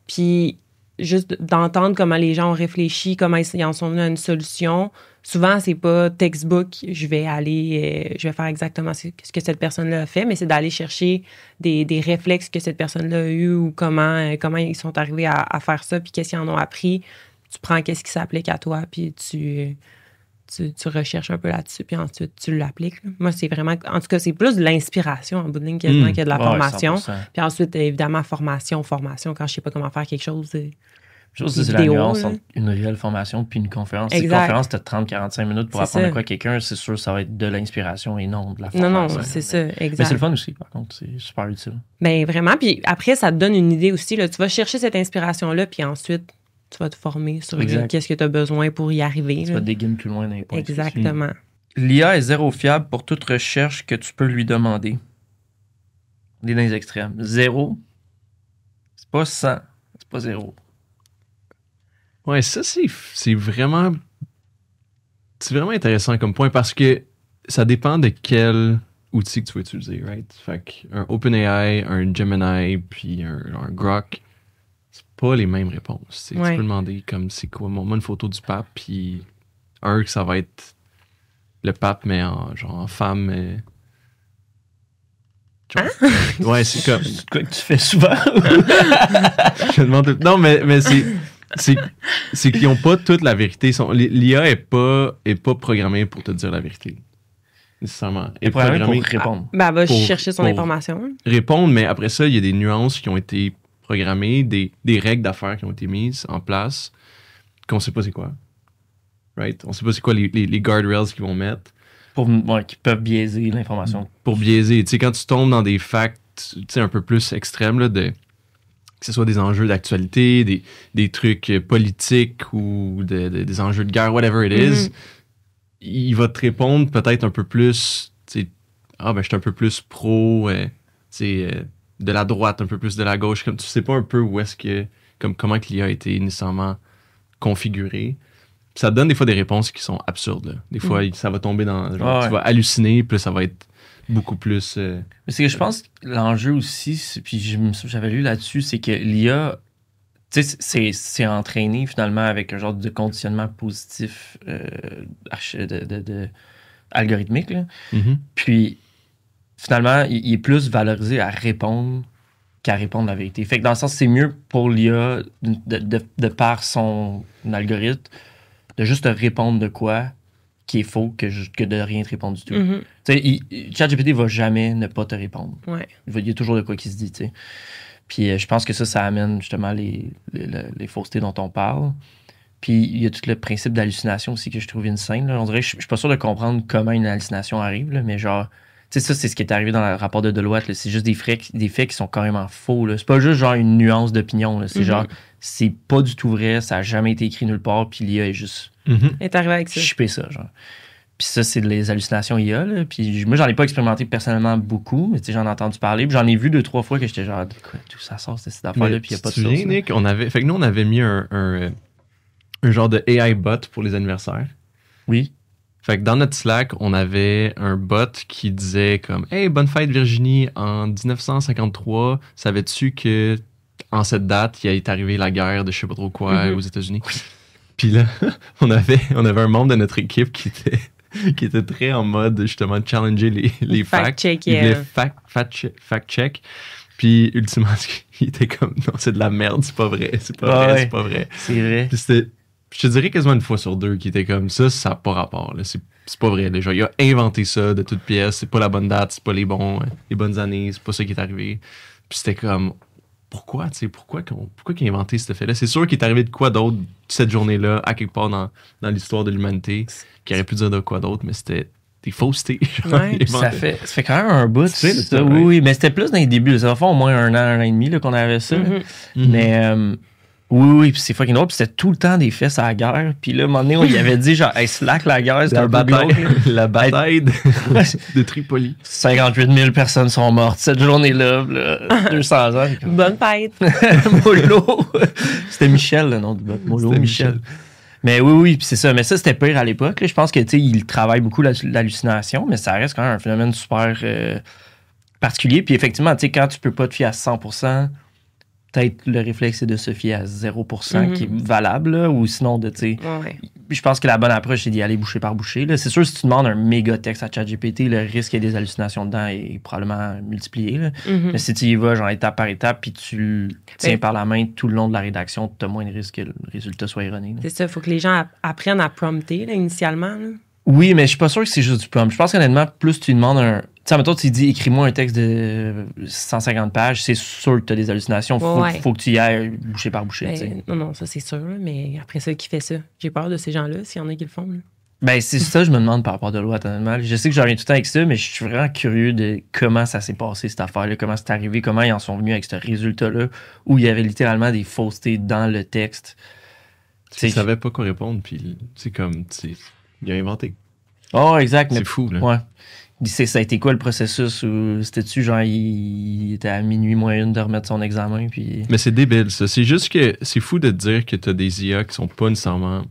puis juste d'entendre comment les gens ont réfléchi, comment ils en sont venus à une solution. Souvent, c'est pas textbook, je vais faire exactement ce que cette personne-là a fait, mais c'est d'aller chercher des réflexes que cette personne-là a eu ou comment ils sont arrivés à faire ça, puis qu'est-ce qu'ils en ont appris. Tu prends qu'est-ce qui s'applique à toi, puis tu recherches un peu là-dessus, puis ensuite, tu l'appliques. Là. Moi, c'est vraiment... En tout cas, c'est plus de l'inspiration en bout de ligne quasiment que de la formation. 100%. Puis ensuite, évidemment, formation. Quand je sais pas comment faire quelque chose... Je pense que c'est la nuance entre une réelle formation puis une conférence. Une conférence, tu as 30-45 minutes pour apprendre à quoi quelqu'un. C'est sûr ça va être de l'inspiration et non de la formation. Non, c'est ça, exact. Mais c'est le fun aussi, par contre. C'est super utile. Bien, vraiment. Puis après, ça te donne une idée aussi. Là. Tu vas chercher cette inspiration-là, puis ensuite, tu vas te former sur qu'est-ce que tu as besoin pour y arriver. Tu vas dégainer plus loin dans les points. Exactement. L'IA est zéro fiable pour toute recherche que tu peux lui demander. On est dans les extrêmes. 0, c'est pas 100, c'est pas 0. Ouais, ça, c'est vraiment intéressant comme point parce que ça dépend de quel outil que tu vas utiliser, right? Fait qu'un OpenAI, un Gemini, puis un Grok, c'est pas les mêmes réponses. Tu peux demander comme c'est quoi, moi une photo du pape, puis que ça va être le pape, mais en femme. Mais... Ouais, c'est comme. C'est quoi que tu fais souvent? Je me demande. Non, mais c'est qu'ils n'ont pas toute la vérité. L'IA est pas programmée pour te dire la vérité. Nécessairement. Elle est programmée pour répondre. Elle va chercher son information. Répondre, mais après ça, il y a des nuances qui ont été programmées, des règles d'affaires qui ont été mises en place, qu'on ne sait pas c'est quoi. right? On sait pas c'est quoi les guardrails qu'ils vont mettre. Qui peuvent biaiser l'information. Pour biaiser. Tu sais, quand tu tombes dans des facts, tu sais, un peu plus extrêmes, là, que ce soit des enjeux d'actualité, des trucs politiques ou des enjeux de guerre, whatever it is, il va te répondre peut-être un peu plus, tu sais, je suis un peu plus pro, de la droite, un peu plus de la gauche, comme tu sais pas un peu où est-ce que, comment que l'IA a été nécessairement configurée. Ça te donne des fois des réponses qui sont absurdes. Là. Des fois, ça va tomber dans... tu vas halluciner, puis ça va être beaucoup plus... Mais c'est que je pense que l'enjeu aussi, puis j'avais lu là-dessus, c'est que l'IA, tu sais, c'est entraîné finalement avec un genre de conditionnement positif algorithmique. Là. Puis finalement, il est plus valorisé à répondre qu'à répondre la vérité. Fait que dans le sens, c'est mieux pour l'IA de par son algorithme de juste te répondre de quoi qui est faux que de rien te répondre du tout. Tu sais, ChatGPT va jamais ne pas te répondre. Ouais. Il y a toujours de quoi qui se dit, tu sais. Puis je pense que ça amène justement les faussetés dont on parle. Puis il y a tout le principe d'hallucination aussi que je trouve insane. Là. On dirait que je suis pas sûr de comprendre comment une hallucination arrive, là, mais genre... Tu sais, ça, c'est ce qui est arrivé dans le rapport de Deloitte. Là. C'est juste des faits qui sont carrément faux. Là. C'est pas juste genre une nuance d'opinion. Là. C'est genre, c'est pas du tout vrai, ça a jamais été écrit nulle part, puis l'IA est juste... est arrivé avec ça. Chipé ça, genre. Puis ça, c'est les hallucinations IA. Là. Puis moi, j'en ai pas expérimenté personnellement beaucoup, mais tu sais, j'en ai entendu parler. Puis j'en ai vu 2-3 fois que j'étais genre, de quoi, tout ça sort, cette affaire-là, puis il n'y a pas de source. Nick, fait que nous, on avait mis un genre de AI bot pour les anniversaires. Oui. Fait que dans notre Slack, on avait un bot qui disait comme « Hey, bonne fête Virginie, en 1953, savais-tu que en cette date, il est arrivé la guerre de je sais pas trop quoi aux États-Unis? » Puis là, on avait un membre de notre équipe qui était très en mode justement de challenger les facts. Il voulait fact-check. Puis ultimement, il était comme « Non, c'est de la merde, c'est pas vrai, c'est pas vrai, c'est pas vrai. » C'est vrai. Puis c'était... Je te dirais quasiment une fois sur deux qui était comme ça n'a pas rapport. Là. C'est pas vrai. Déjà. Il a inventé ça de toutes pièces. C'est pas la bonne date, c'est pas les bonnes années, c'est pas ça qui est arrivé. Puis c'était comme pourquoi qu'il a inventé cet effet-là? C'est sûr qu'il est arrivé de quoi d'autre cette journée-là, à quelque part dans l'histoire de l'humanité, qui aurait pu dire de quoi d'autre, mais c'était des faussetés. Ouais, ça fait quand même un bout. Tu sais, ça, oui, mais c'était plus dans les débuts. Ça va faire au moins un an et demi là, qu'on avait ça. Mais oui, puis c'est fucking drôle. Puis c'était tout le temps des fesses à la guerre. Puis là, à un moment donné, on y avait dit genre, hey, slack la guerre, c'était un peu glauque. La bataille de Tripoli. 58 000 personnes sont mortes cette journée-là. 200 ans. Bonne fête. Molo. C'était Michel, le nom du bot. Molo, Michel. Mais oui, puis c'est ça. Mais ça, c'était pire à l'époque. Là. Je pense que, tu sais, il travaille beaucoup l'hallucination, mais ça reste quand même un phénomène super particulier. Puis effectivement, tu sais, quand tu peux pas te fier à 100%, peut-être le réflexe, c'est de se fier à 0% qui est valable, là, ou sinon de, tu sais... Ouais. Je pense que la bonne approche, c'est d'y aller boucher par boucher. Là. C'est sûr, si tu demandes un méga texte à ChatGPT, le risque qu'il y ait des hallucinations dedans est probablement multiplié. Là. Mais si tu y vas, genre, étape par étape, puis tu le tiens par la main tout le long de la rédaction, tu as moins de risque que le résultat soit erroné. Là. C'est ça, il faut que les gens apprennent à prompter, là, initialement. Là. Oui, mais je suis pas sûr que c'est juste du prompt. Je pense qu'honnêtement, plus tu demandes un... Tu sais, mettons, tu dis, écris-moi un texte de 150 pages, c'est sûr que tu as des hallucinations. Faut que tu y ailles boucher par boucher. Non, ça c'est sûr. Là, mais après ça, qui fait ça? J'ai peur de ces gens-là, s'il y en a qui le font. Là. Ben, c'est ça, je me demande par rapport à Deloitte, honnêtement. Je sais que je reviens tout le temps avec ça, mais je suis vraiment curieux de comment ça s'est passé, cette affaire-là, comment c'est arrivé, comment ils en sont venus avec ce résultat-là, où il y avait littéralement des faussetés dans le texte. Il savait pas quoi répondre, puis c'est comme, il a inventé. Oh, exact. C'est fou, là. Ouais. Ça a été quoi le processus? Ou c'était-tu genre, il était à minuit moins une de remettre son examen? Puis... Mais c'est débile, ça. C'est juste que c'est fou de te dire que t'as des IA qui sont pas nécessairement...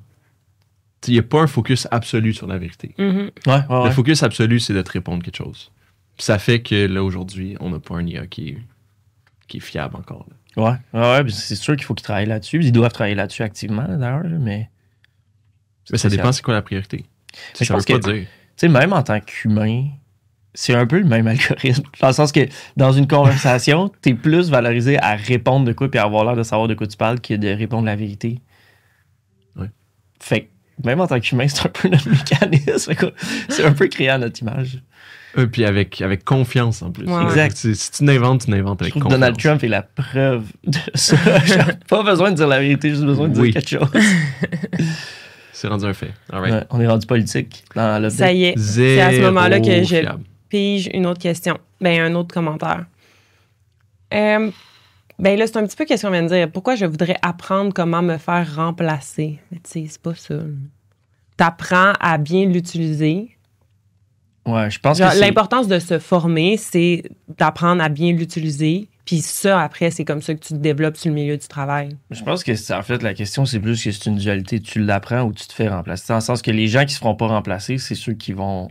Il n'y a pas un focus absolu sur la vérité. Ouais. Le focus absolu, c'est de te répondre quelque chose. Puis ça fait que là, aujourd'hui, on n'a pas un IA qui est fiable encore. Là. Ouais, c'est sûr qu'il faut qu'ils travaillent là-dessus. Ils doivent travailler là-dessus activement, d'ailleurs, mais... Mais ça dépend c'est quoi la priorité. Mais je pense que, tu sais, même en tant qu'humain, c'est un peu le même algorithme. Dans le sens que dans une conversation, t'es plus valorisé à répondre de quoi puis à avoir l'air de savoir de quoi tu parles que de répondre la vérité. Ouais. Fait que même en tant qu'humain, c'est un peu notre mécanisme. C'est un peu créé à notre image. Puis avec confiance en plus. Ouais. Exact. Si tu n'inventes avec confiance. Donald Trump est la preuve de ça. J'ai pas besoin de dire la vérité, j'ai juste besoin de dire quelque chose. C'est rendu un fait. All right. Ouais, on est rendu politique dans l'update. Ça y est. Zéro C'est à ce moment-là que je fiable. pige une autre question. Un autre commentaire. Là, c'est un petit peu ce qu'on vient de dire. Pourquoi je voudrais apprendre comment me faire remplacer? Mais tu sais, c'est pas ça. T'apprends à bien l'utiliser. Ouais, je pense Genre, que l'importance de se former, c'est d'apprendre à bien l'utiliser. Puis ça, après, c'est comme ça que tu te développes sur le milieu du travail. Je pense que en fait, la question, c'est plus que c'est une dualité. Tu l'apprends ou tu te fais remplacer. Dans le sens que les gens qui se feront pas remplacer, c'est ceux qui vont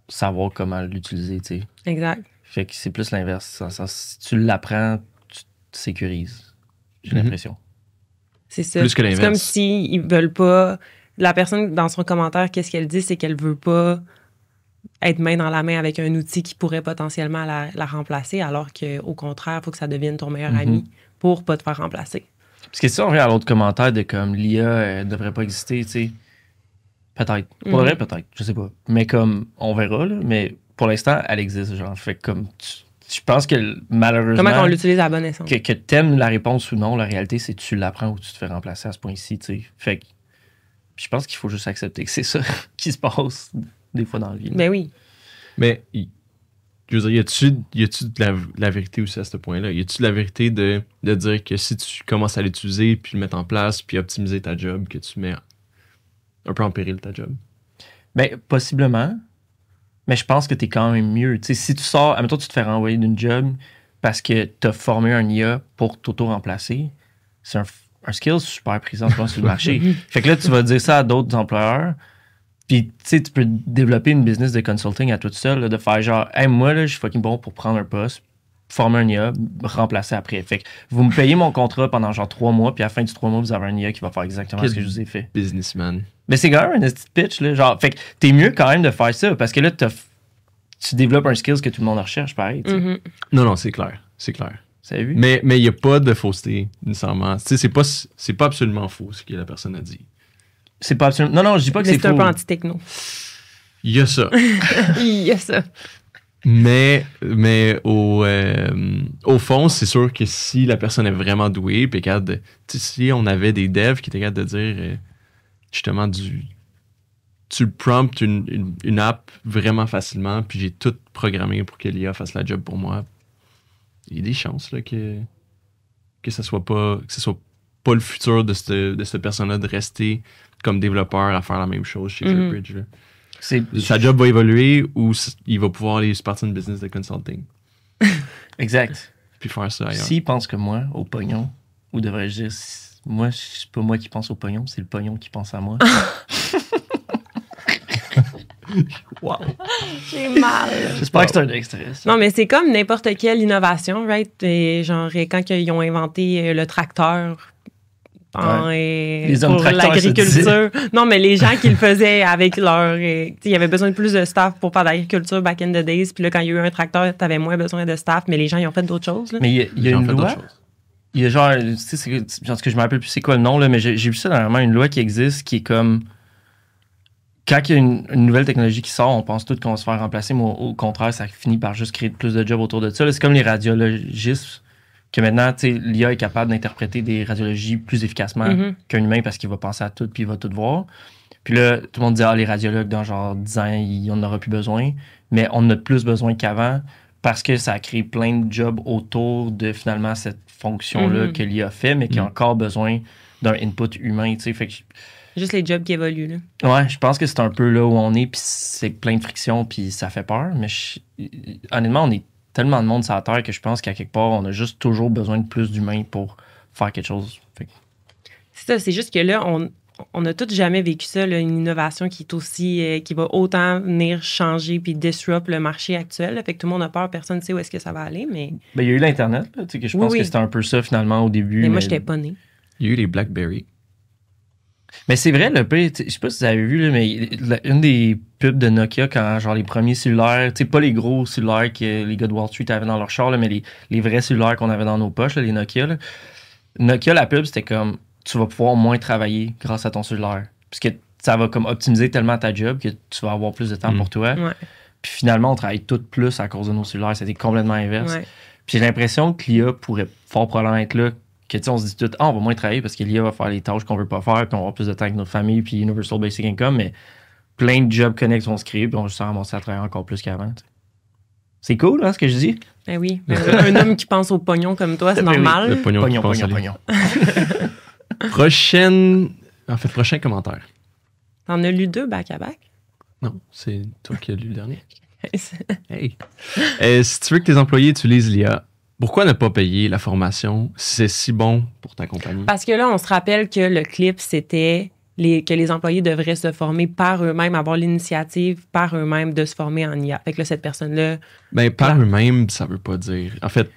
savoir comment l'utiliser, tu sais. Exact. Fait que c'est plus l'inverse. Dans le sens, si tu l'apprends, tu te sécurises. J'ai l'impression. C'est ça. Plus que l'inverse. C'est comme s'ils veulent pas... La personne, dans son commentaire, qu'est-ce qu'elle dit? C'est qu'elle veut pas être main dans la main avec un outil qui pourrait potentiellement la remplacer, alors qu'au contraire, il faut que ça devienne ton meilleur ami pour pas te faire remplacer. Parce que si on revient à l'autre commentaire de comme l'IA devrait pas exister, tu sais, peut-être. Pour le vrai, peut-être. Je sais pas. Mais comme, on verra, là. Mais pour l'instant, elle existe, genre. Fait que comme, je pense que malheureusement... Comment on l'utilise à la bonne essence? Que t'aimes la réponse ou non, la réalité, c'est que tu l'apprends ou tu te fais remplacer à ce point-ci, tu sais. Fait que je pense qu'il faut juste accepter que c'est ça qui se passe des fois dans la vie. Là. Ben oui. Mais, je veux dire, y a-tu de la vérité aussi à ce point-là? Y a-tu de la vérité de dire que si tu commences à l'utiliser, puis le mettre en place, puis optimiser ta job, que tu mets un peu en péril ta job? Ben, possiblement. Mais je pense que t'es quand même mieux. Tu sais, si tu sors, admettons, tu te fais renvoyer d'une job parce que t'as formé un IA pour t'auto-remplacer, c'est un skill super présent, je pense, sur le marché. Fait que là, tu vas dire ça à d'autres employeurs. Puis, tu sais, tu peux développer une business de consulting à toute seule, là, de faire genre, hey, moi, là, je suis fucking bon pour prendre un poste, former un IA, remplacer après. Fait que vous me payez mon contrat pendant genre 3 mois, puis à la fin du 3 mois, vous avez un IA qui va faire exactement ce que je vous ai fait. Businessman. Mais c'est quand même un petit pitch, là. Genre, fait que t'es mieux quand même de faire ça, parce que là, tu développes un skill que tout le monde recherche, pareil. tu sais. Non, c'est clair. C'est clair. Ça a vu? Mais il n'y a pas de fausseté, nécessairement. Tu sais, c'est pas absolument faux, ce que la personne a dit. C'est pas absolument... Non, je dis pas que Mais c'est c'est un faux. peu anti-techno. Il y a ça. Il y a ça. mais au fond, c'est sûr que si la personne est vraiment douée, puis capable de... Tu sais, si on avait des devs qui étaient capables de dire, justement, tu promptes une app vraiment facilement, puis j'ai tout programmé pour que l'IA fasse la job pour moi, il y a des chances là, que ce soit pas le futur de cette personne-là de rester comme développeur à faire la même chose chez Third Bridge. Sa job va évoluer ou il va pouvoir aller se partir une business de consulting. Exact. Puis faire ça ailleurs. S'il pense que moi, au pognon, ou devrais-je dire, moi, c'est pas moi qui pense au pognon, c'est le pognon qui pense à moi. Wow. J'ai mal. J'espère que c'est un extrait. ça. Non, mais c'est comme n'importe quelle innovation, right? Et genre, quand ils ont inventé le tracteur Les hommes pour tracteurs, l'agriculture. Non, mais les gens qui le faisaient avec leur... il y avait besoin de plus de staff pour faire de l'agriculture back in the days. Puis là, quand il y a eu un tracteur, t'avais moins besoin de staff, mais les gens, ils ont fait d'autres choses. Là. Mais il y a une loi. Il y a genre, tu sais, genre, que je me rappelle plus c'est quoi le nom, là, mais j'ai vu ça dernièrement, une loi qui existe qui est comme... Quand il y a une nouvelle technologie qui sort, on pense tous qu'on va se faire remplacer, mais au contraire, ça finit par juste créer plus de jobs autour de ça. Là, c'est comme les radiologistes, que maintenant, tu sais, l'IA est capable d'interpréter des radiologies plus efficacement qu'un humain parce qu'il va penser à tout puis il va tout voir. Puis là, tout le monde dit, les radiologues, dans genre 10 ans, on n'en aura plus besoin. Mais on en a plus besoin qu'avant parce que ça a créé plein de jobs autour de, finalement, cette fonction-là que l'IA fait, mais qui a encore besoin d'un input humain, tu sais. Fait que... Juste les jobs qui évoluent, là. Ouais, je pense que c'est un peu là où on est, puis c'est plein de friction, puis ça fait peur. Mais honnêtement, on est tellement de monde sur la Terre que je pense qu'à quelque part, on a juste toujours besoin de plus d'humains pour faire quelque chose. Fait que... C'est ça, c'est juste que là, on a tous jamais vécu ça, là, une innovation qui est aussi, qui va autant venir changer puis disrupt le marché actuel. Là. Fait que tout le monde a peur, personne ne sait où est-ce que ça va aller, mais... Ben, il y a eu l'Internet, là, tu sais, que je pense que c'était un peu ça, finalement, au début. Mais moi, j'étais pas née. Il y a eu les BlackBerry. Mais c'est vrai, le pire, je sais pas si vous avez vu, là, mais une des pubs de Nokia, quand genre les premiers cellulaires, tu sais, pas les gros cellulaires que les gars de Wall Street avaient dans leur char, là, mais les vrais cellulaires qu'on avait dans nos poches, là, les Nokia. Là. Nokia, la pub, c'était comme, tu vas pouvoir moins travailler grâce à ton cellulaire. Parce que ça va comme optimiser tellement ta job que tu vas avoir plus de temps pour toi. Ouais. Puis finalement, on travaille tout plus à cause de nos cellulaires. C'était complètement inverse. Ouais. Puis j'ai l'impression que l'IA pourrait fort probablement être là que on se dit tout, on va moins travailler parce que l'IA va faire les tâches qu'on veut pas faire, puis on va avoir plus de temps avec notre famille, puis Universal Basic Income, mais plein de job connects vont se créer, puis on va juste ramasser à travailler encore plus qu'avant. T'sais. C'est cool, hein, ce que je dis? Ben oui. Un homme qui pense au pognon comme toi, c'est normal. Le pognon. Prochain commentaire. T'en as lu 2 back-à-back? Non, c'est toi qui as lu le dernier. Hey. Si tu veux que tes employés utilisent l'IA, pourquoi ne pas payer la formation si c'est si bon pour ta compagnie? Parce que là, on se rappelle que le clip, c'était que les employés devraient se former par eux-mêmes, avoir l'initiative par eux-mêmes de se former en IA. Fait que là, cette personne-là... Ben, par eux-mêmes, ça veut pas dire... En fait,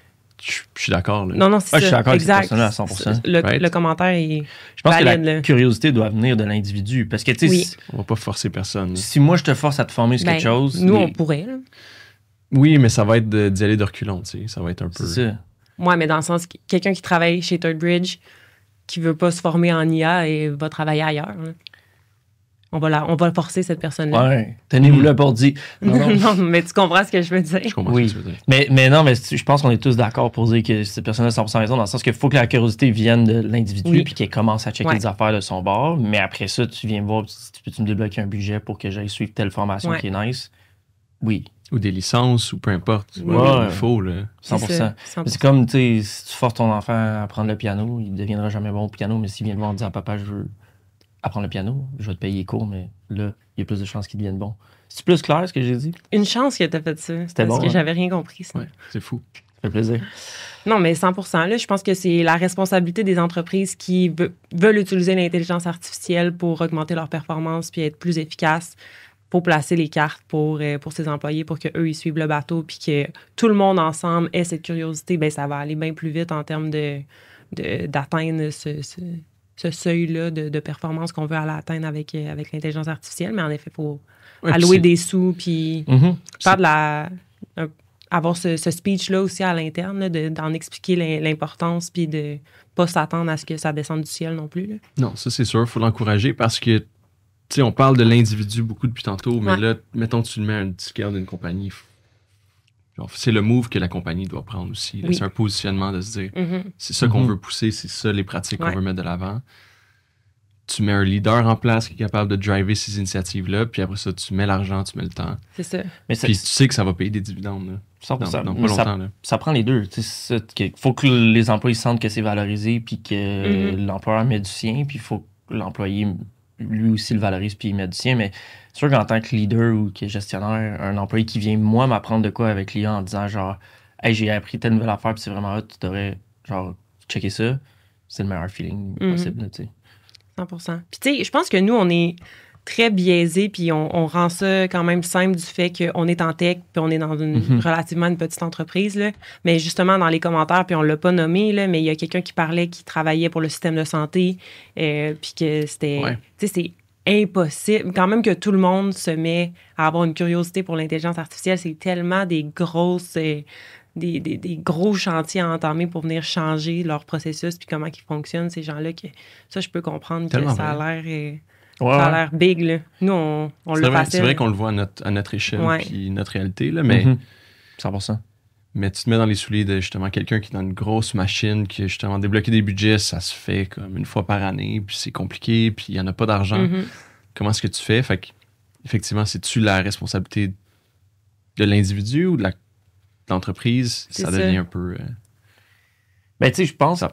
je suis d'accord. Là. Non, c'est ça. Je suis d'accord exact. avec cette personne-là à 100%. Le commentaire est Je pense valide, que la curiosité doit venir de l'individu. Parce que, tu sais, on va pas forcer personne. Si moi, je te force à te former sur quelque chose... Nous, on pourrait. Là. Oui, mais ça va être d'y aller de reculons, tu sais. Ça va être un peu... C'est ça. Ouais, mais dans le sens, quelqu'un qui travaille chez ThirdBridge, qui veut pas se former en IA et va travailler ailleurs. Là. On va forcer cette personne-là. Ouais. Tenez-vous là pour dire. Non, mais tu comprends ce que je veux dire. Je comprends ce que tu veux dire. Mais non, mais je pense qu'on est tous d'accord pour dire que cette personne-là a 100% raison, dans le sens qu'il faut que la curiosité vienne de l'individu puis qu'elle commence à checker les affaires de son bord. Mais après ça, tu viens me voir, peux-tu me débloquer un budget pour que j'aille suivre telle formation qui est nice? Oui. Ou des licences, ou peu importe. Il faut, là. 100%. C'est comme, tu sais, si tu forces ton enfant à apprendre le piano, il ne deviendra jamais bon au piano, mais s'il vient me voir en disant, papa, je veux apprendre le piano, je vais te payer les cours, mais là, il y a plus de chances qu'il devienne bon. C'est plus clair ce que j'ai dit? Une chance que tu as fait ça. C'était bon. Parce que j'avais rien compris. Ça. Ouais, c'est fou. Ça fait plaisir. Non, mais 100%. Là, je pense que c'est la responsabilité des entreprises qui veulent utiliser l'intelligence artificielle pour augmenter leur performance puis être plus efficaces. Pour placer les cartes pour ses employés, pour qu'eux, ils suivent le bateau, puis que tout le monde ensemble ait cette curiosité, bien, ça va aller bien plus vite en termes d'atteindre ce seuil-là de performance qu'on veut aller atteindre avec l'intelligence artificielle. Mais en effet, il faut allouer des sous, puis faire avoir ce speech-là aussi à l'interne, d'en expliquer l'importance, puis de ne pas s'attendre à ce que ça descende du ciel non plus. Là. Non, ça, c'est sûr. Il faut l'encourager parce que tu sais, on parle de l'individu beaucoup depuis tantôt, mais là, mettons, tu le mets à un scale d'une compagnie. C'est le move que la compagnie doit prendre aussi. Là. C'est un positionnement de se dire, c'est ça qu'on veut pousser, c'est ça les pratiques qu'on veut mettre de l'avant. Tu mets un leader en place qui est capable de driver ces initiatives-là, puis après ça, tu mets l'argent, tu mets le temps. C'est ça. Mais puis tu sais que ça va payer des dividendes. Là, 100%. Dans pas longtemps. Là. Ça prend les deux. Il faut que les employés sentent que c'est valorisé, puis que l'employeur met du sien, puis il faut que l'employé... lui aussi le valorise puis il met du sien, mais c'est sûr qu'en tant que leader ou que gestionnaire, un employé qui vient, moi, m'apprendre de quoi avec l'IA en disant genre, hey, j'ai appris telle nouvelle affaire puis c'est vraiment hot, tu devrais, genre, checker ça, c'est le meilleur feeling possible, tu sais. 100%. Puis tu sais, je pense que nous, on est très biaisé puis on rend ça quand même simple du fait qu'on est en tech puis on est dans relativement une petite entreprise, là. Mais justement, dans les commentaires, puis on l'a pas nommé, là, mais il y a quelqu'un qui parlait qui travaillait pour le système de santé puis que c'était... Tu sais, c'est impossible. Quand même que tout le monde se met à avoir une curiosité pour l'intelligence artificielle, c'est tellement des grosses... Des gros chantiers à entamer pour venir changer leur processus puis comment ils fonctionnent, ces gens-là. Que ça, je peux comprendre que ça a l'air... Ça a l'air big, là. Nous, on le fait. C'est vrai qu'on le voit à notre échelle puis notre réalité, là, mais... 100%. Mais tu te mets dans les souliers de, justement, quelqu'un qui est dans une grosse machine, qui a justement débloqué des budgets, ça se fait comme une fois par année, puis c'est compliqué, puis il n'y en a pas d'argent. Comment est-ce que tu fais? Fait qu'effectivement, c'est-tu la responsabilité de l'individu ou de l'entreprise? Ça devient un peu... Ben, tu sais, je pense...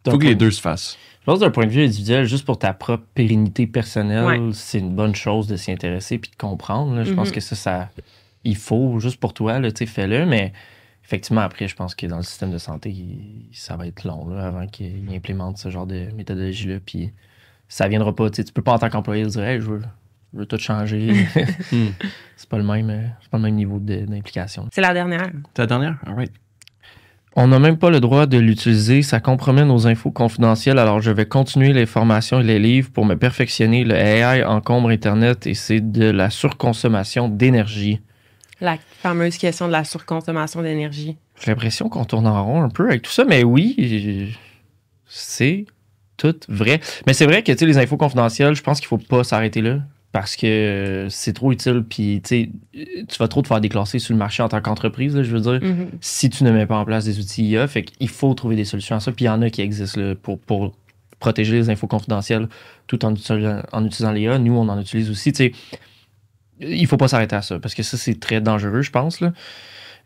Il faut que les deux se fassent. Je pense d'un point de vue individuel, juste pour ta propre pérennité personnelle, c'est une bonne chose de s'y intéresser puis de comprendre. Là. Je pense que ça, il faut, juste pour toi, là, fais-le. Mais effectivement, après, je pense que dans le système de santé, ça va être long là, avant qu'il implémente ce genre de méthodologie-là. Puis ça viendra pas. Tu peux pas, en tant qu'employé, dire hey, je veux tout changer. C'est pas le même niveau d'implication. C'est la dernière. C'est la dernière? All right. On n'a même pas le droit de l'utiliser. Ça compromet nos infos confidentielles. Alors, je vais continuer les formations et les livres pour me perfectionner. Le AI encombre Internet et c'est de la surconsommation d'énergie. La fameuse question de la surconsommation d'énergie. J'ai l'impression qu'on tourne en rond un peu avec tout ça, mais oui, c'est tout vrai. Mais c'est vrai que les infos confidentielles, je pense qu'il ne faut pas s'arrêter là. parce que c'est trop utile. Puis, tu vas trop te faire déclasser sur le marché en tant qu'entreprise, là, je veux dire, si tu ne mets pas en place des outils IA. Fait qu'il faut trouver des solutions à ça. Puis, il y en a qui existent là, pour protéger les infos confidentielles tout en utilisant l'IA. Nous, on en utilise aussi. Tu sais, il faut pas s'arrêter à ça parce que ça, c'est très dangereux, je pense. Là.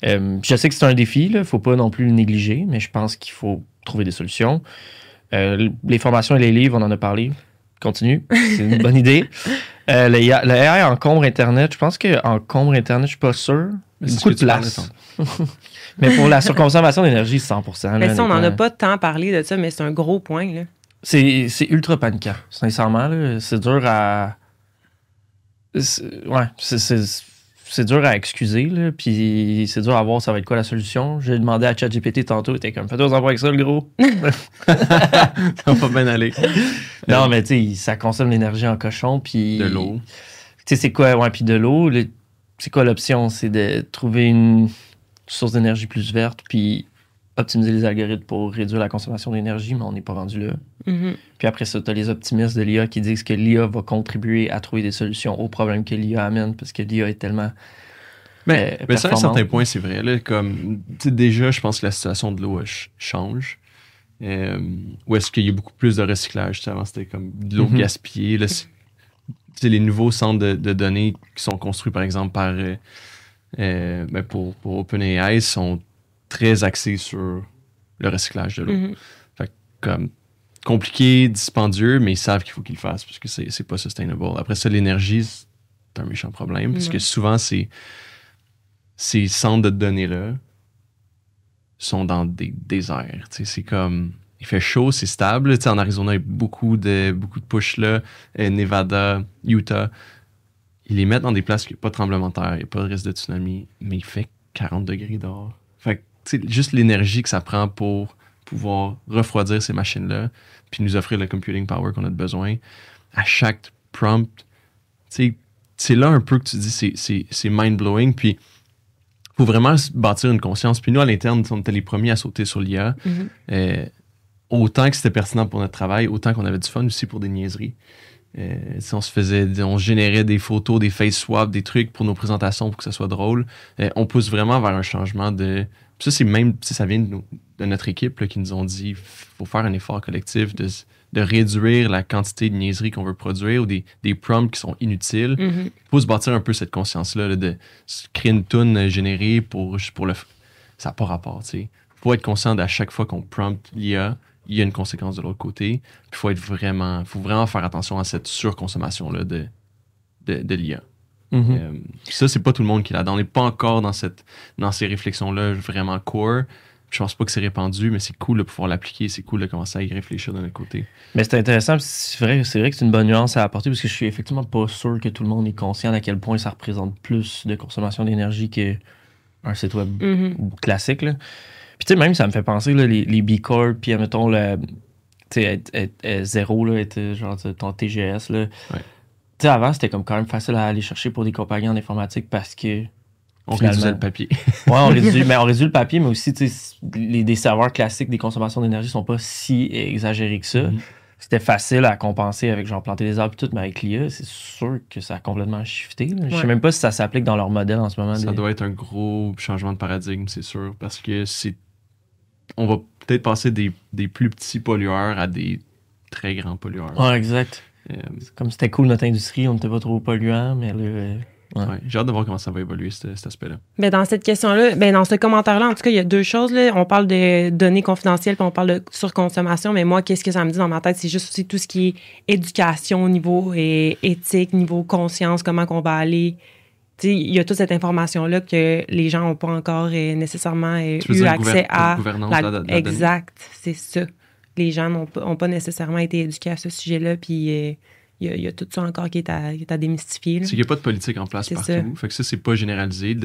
Je sais que c'est un défi. Il ne faut pas non plus le négliger, mais je pense qu'il faut trouver des solutions. Les formations et les livres, on en a parlé. Continue. C'est une bonne idée. Le AI encombre Internet. Je pense qu'encombre Internet, je suis pas sûr. Mais beaucoup de place. Mais pour la surconsommation d'énergie, 100%. Mais ça, on n'en a pas tant parlé de ça, mais c'est un gros point. Là. C'est ultra paniquant, sincèrement. Là. C'est dur à... C'est dur à excuser, là, puis c'est dur à voir ça va être quoi la solution. J'ai demandé à ChatGPT tantôt, il était comme, fais-toi en avec ça, le gros. Ça va pas bien aller. Non, mais tu sais, ça consomme l'énergie en cochon, puis... De l'eau. Tu sais, c'est quoi? Ouais, puis de l'eau, c'est quoi l'option? C'est de trouver une source d'énergie plus verte, puis optimiser les algorithmes pour réduire la consommation d'énergie, mais on n'est pas rendu là. Puis après ça, tu as les optimistes de l'IA qui disent que l'IA va contribuer à trouver des solutions aux problèmes que l'IA amène, parce que l'IA est tellement mais ça, à un certain point, c'est vrai. Là, comme, déjà, je pense que la situation de l'eau change. Ou est-ce qu'il y a beaucoup plus de recyclage? Avant, c'était comme de l'eau gaspillée. Là, les nouveaux centres de données qui sont construits, par exemple, pour OpenAI sont très axés sur le recyclage de l'eau. Fait que, comme compliqué, dispendieux, mais ils savent qu'il faut qu'ils le fassent parce que c'est pas sustainable. Après ça, l'énergie, c'est un méchant problème parce que souvent, ces centres de données-là sont dans des déserts. C'est comme... Il fait chaud, c'est stable. En Arizona, il y a beaucoup de push là. Nevada, Utah. Ils les mettent dans des places où il n'y a pas de tremblement de terre, il n'y a pas de risque de tsunami, mais il fait 40 degrés dehors. Fait que, juste l'énergie que ça prend pour pouvoir refroidir ces machines-là, puis nous offrir le computing power qu'on a besoin, à chaque prompt, c'est là un peu que tu dis, c'est mind-blowing, puis il faut vraiment bâtir une conscience. Puis nous, à l'interne, on était les premiers à sauter sur l'IA. Autant que c'était pertinent pour notre travail, autant qu'on avait du fun aussi pour des niaiseries. On générait des photos, des face swaps, des trucs pour nos présentations pour que ça soit drôle. On pousse vraiment vers un changement de... Puis ça vient de notre équipe là, qui nous ont dit faut faire un effort collectif de réduire la quantité de niaiseries qu'on veut produire ou des prompts qui sont inutiles. Il faut se bâtir un peu cette conscience-là de créer une toune générée pour le... Ça n'a pas rapport, tu sais. Il faut être conscient d'à chaque fois qu'on prompt l'IA, il y a une conséquence de l'autre côté. Il faut vraiment faire attention à cette surconsommation-là de l'IA. Ça, c'est pas tout le monde qui est là-dedans. On n'est pas encore dans ces réflexions-là vraiment core. Je pense pas que c'est répandu, mais c'est cool de pouvoir l'appliquer. C'est cool de commencer à y réfléchir de notre côté. Mais c'est intéressant. C'est vrai que c'est une bonne nuance à apporter parce que je suis effectivement pas sûr que tout le monde est conscient d'à quel point ça représente plus de consommation d'énergie qu'un site web classique. Là. Puis tu sais, même ça me fait penser, là, les B Corp, puis admettons, tu sais, être zéro, là, être genre ton TGS, là. Ouais. Tu sais, avant, c'était comme quand même facile à aller chercher pour des compagnies en informatique parce que... On réduisait le papier. Ouais, on réduit le papier, mais aussi, tu sais, des serveurs classiques, des consommations d'énergie sont pas si exagérées que ça. C'était facile à compenser avec genre planter des arbres et tout, mais avec l'IA, c'est sûr que ça a complètement shifté. Là. Je sais même pas si ça s'applique dans leur modèle en ce moment. Ça doit être un gros changement de paradigme, c'est sûr, parce que on va peut-être passer des plus petits pollueurs à des très grands pollueurs. Ouais, exact. Comme c'était cool notre industrie, on n'était pas trop polluant, mais là... Ouais, j'ai hâte de voir comment ça va évoluer, cet aspect-là. Mais dans cette question-là, dans ce commentaire-là, en tout cas, il y a deux choses. Là. On parle de données confidentielles, puis on parle de surconsommation, mais moi, qu'est-ce que ça me dit dans ma tête? C'est juste aussi tout ce qui est éducation au niveau éthique, niveau conscience, comment qu'on va aller... T'sais, il y a toute cette information-là que les gens n'ont pas encore nécessairement eu accès à. Exact, c'est ça. Les gens n'ont pas nécessairement été éduqués à ce sujet-là, puis il y a tout ça encore qui est à démystifier. C'est qu'il n'y a pas de politique en place partout. Ça. Fait que ça, c'est pas généralisé.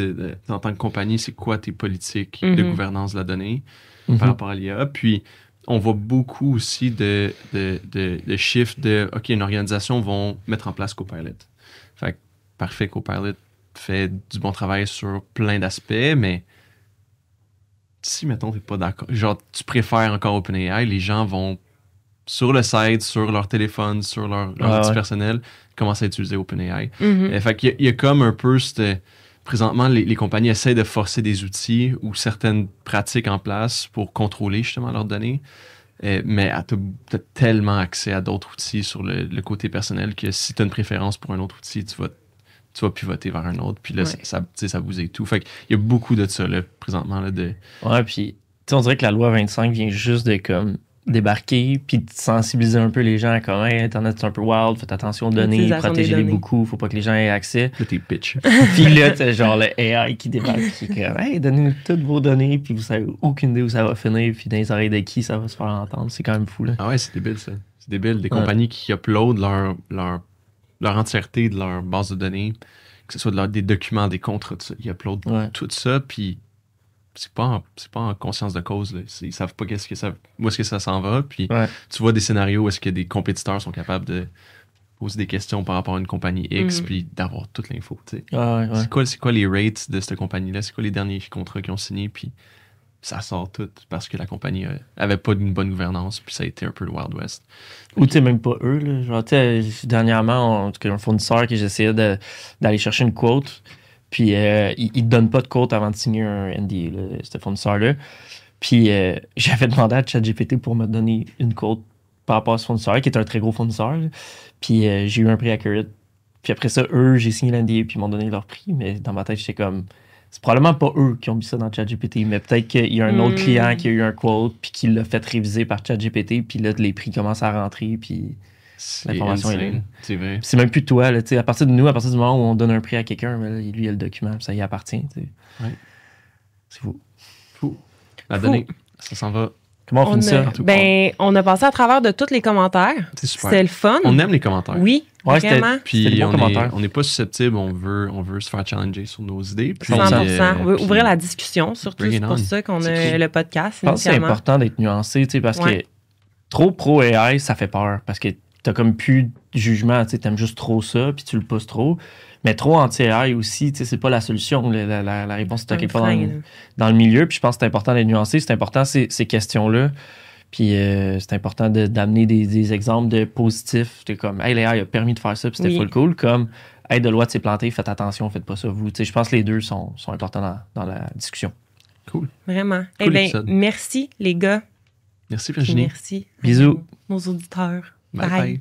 En tant que compagnie, c'est quoi tes politiques de gouvernance de la donnée par rapport à l'IA? Puis, on voit beaucoup aussi de chiffres de OK, une organisation va mettre en place Copilot. Fait que, parfait, Copilot fait du bon travail sur plein d'aspects, mais si, mettons, t'es pas d'accord, genre, tu préfères encore OpenAI, les gens vont sur le site, sur leur téléphone, sur leur outil personnel, commencent à utiliser OpenAI. Fait qu'il y a comme un peu présentement, les compagnies essaient de forcer des outils ou certaines pratiques en place pour contrôler justement leurs données. Mais tu as tellement accès à d'autres outils sur le côté personnel que si tu as une préférence pour un autre outil, tu vas pivoter vers un autre. Puis là, ça bousille tout. Fait qu'il y a beaucoup de ça, là, présentement. Là, Ouais, puis on dirait que la loi 25 vient juste de comme débarquer puis de sensibiliser un peu les gens à comme hey, Internet c'est un peu wild, faites attention aux données, protégez-les beaucoup, faut pas que les gens aient accès. Là, t'es pitch. Puis là, t'as genre le AI qui débarque qui est comme hey, donnez-nous toutes vos données puis vous savez aucune idée où ça va finir puis dans les oreilles de qui ça va se faire entendre. C'est quand même fou, là. Ah ouais, c'est débile, ça. C'est débile. Des compagnies qui uploadent leur entièreté de leur base de données, que ce soit des documents, des contrats, tout ça. Ils uploadent tout ça, puis c'est pas en conscience de cause. Là. Ils savent pas où est-ce que ça s'en va. Puis tu vois des scénarios où est-ce que des compétiteurs sont capables de poser des questions par rapport à une compagnie X puis d'avoir toute l'info. C'est quoi les rates de cette compagnie-là? C'est quoi les derniers contrats qu'ils ont signés? Puis ça sort tout parce que la compagnie avait pas une bonne gouvernance puis ça a été un peu le Wild West. Ou tu sais, même pas eux. Là. Genre, dernièrement, en tout cas, un fournisseur que j'essayais d'aller chercher une quote. Puis, il ne donne pas de quote avant de signer un NDA, là, ce fournisseur-là. Puis, j'avais demandé à ChatGPT pour me donner une quote par rapport à ce fournisseur, qui est un très gros fournisseur. Là. Puis, j'ai eu un prix accurate. Puis après ça, j'ai signé l'NDA, puis ils m'ont donné leur prix. Mais dans ma tête, j'étais comme... C'est probablement pas eux qui ont mis ça dans ChatGPT, mais peut-être qu'il y a un autre client qui a eu un quote, puis qui l'a fait réviser par ChatGPT, puis là, les prix commencent à rentrer, puis... L'information est là. C'est vrai. C'est même plus toi. Là, à partir du moment où on donne un prix à quelqu'un, lui, il a le document, ça y appartient. Ouais. C'est fou. La donnée, ça s'en va. Comment on finit ça? On a passé à travers de tous les commentaires. C'est super. C'était le fun. On aime les commentaires. Oui, vraiment. Puis on n'est pas susceptible, on veut se faire challenger sur nos idées. Puis, 100%. On veut ouvrir la discussion, surtout. C'est pour ça qu'on a le podcast. Je pense que c'est important d'être nuancé, parce que trop pro-AI, ça fait peur. Parce que t'as comme plus de jugement, t'aimes juste trop ça, puis tu le pousses trop. Mais trop anti-AI aussi, c'est pas la solution. La réponse est à quelque part dans le milieu. Puis je pense que c'est important d'être nuancé. C'est important ces questions-là. Puis c'est important d'amener des exemples de positifs. C'est comme, hey, l'AI a permis de faire ça, puis c'était full cool. Comme, hey, Deloitte s'est planté, faites attention, faites pas ça vous. Je pense que les deux sont importants dans la discussion. Cool. Vraiment. Merci, les gars. Merci, Virginie. Merci. Bisous. Nos auditeurs. Bye.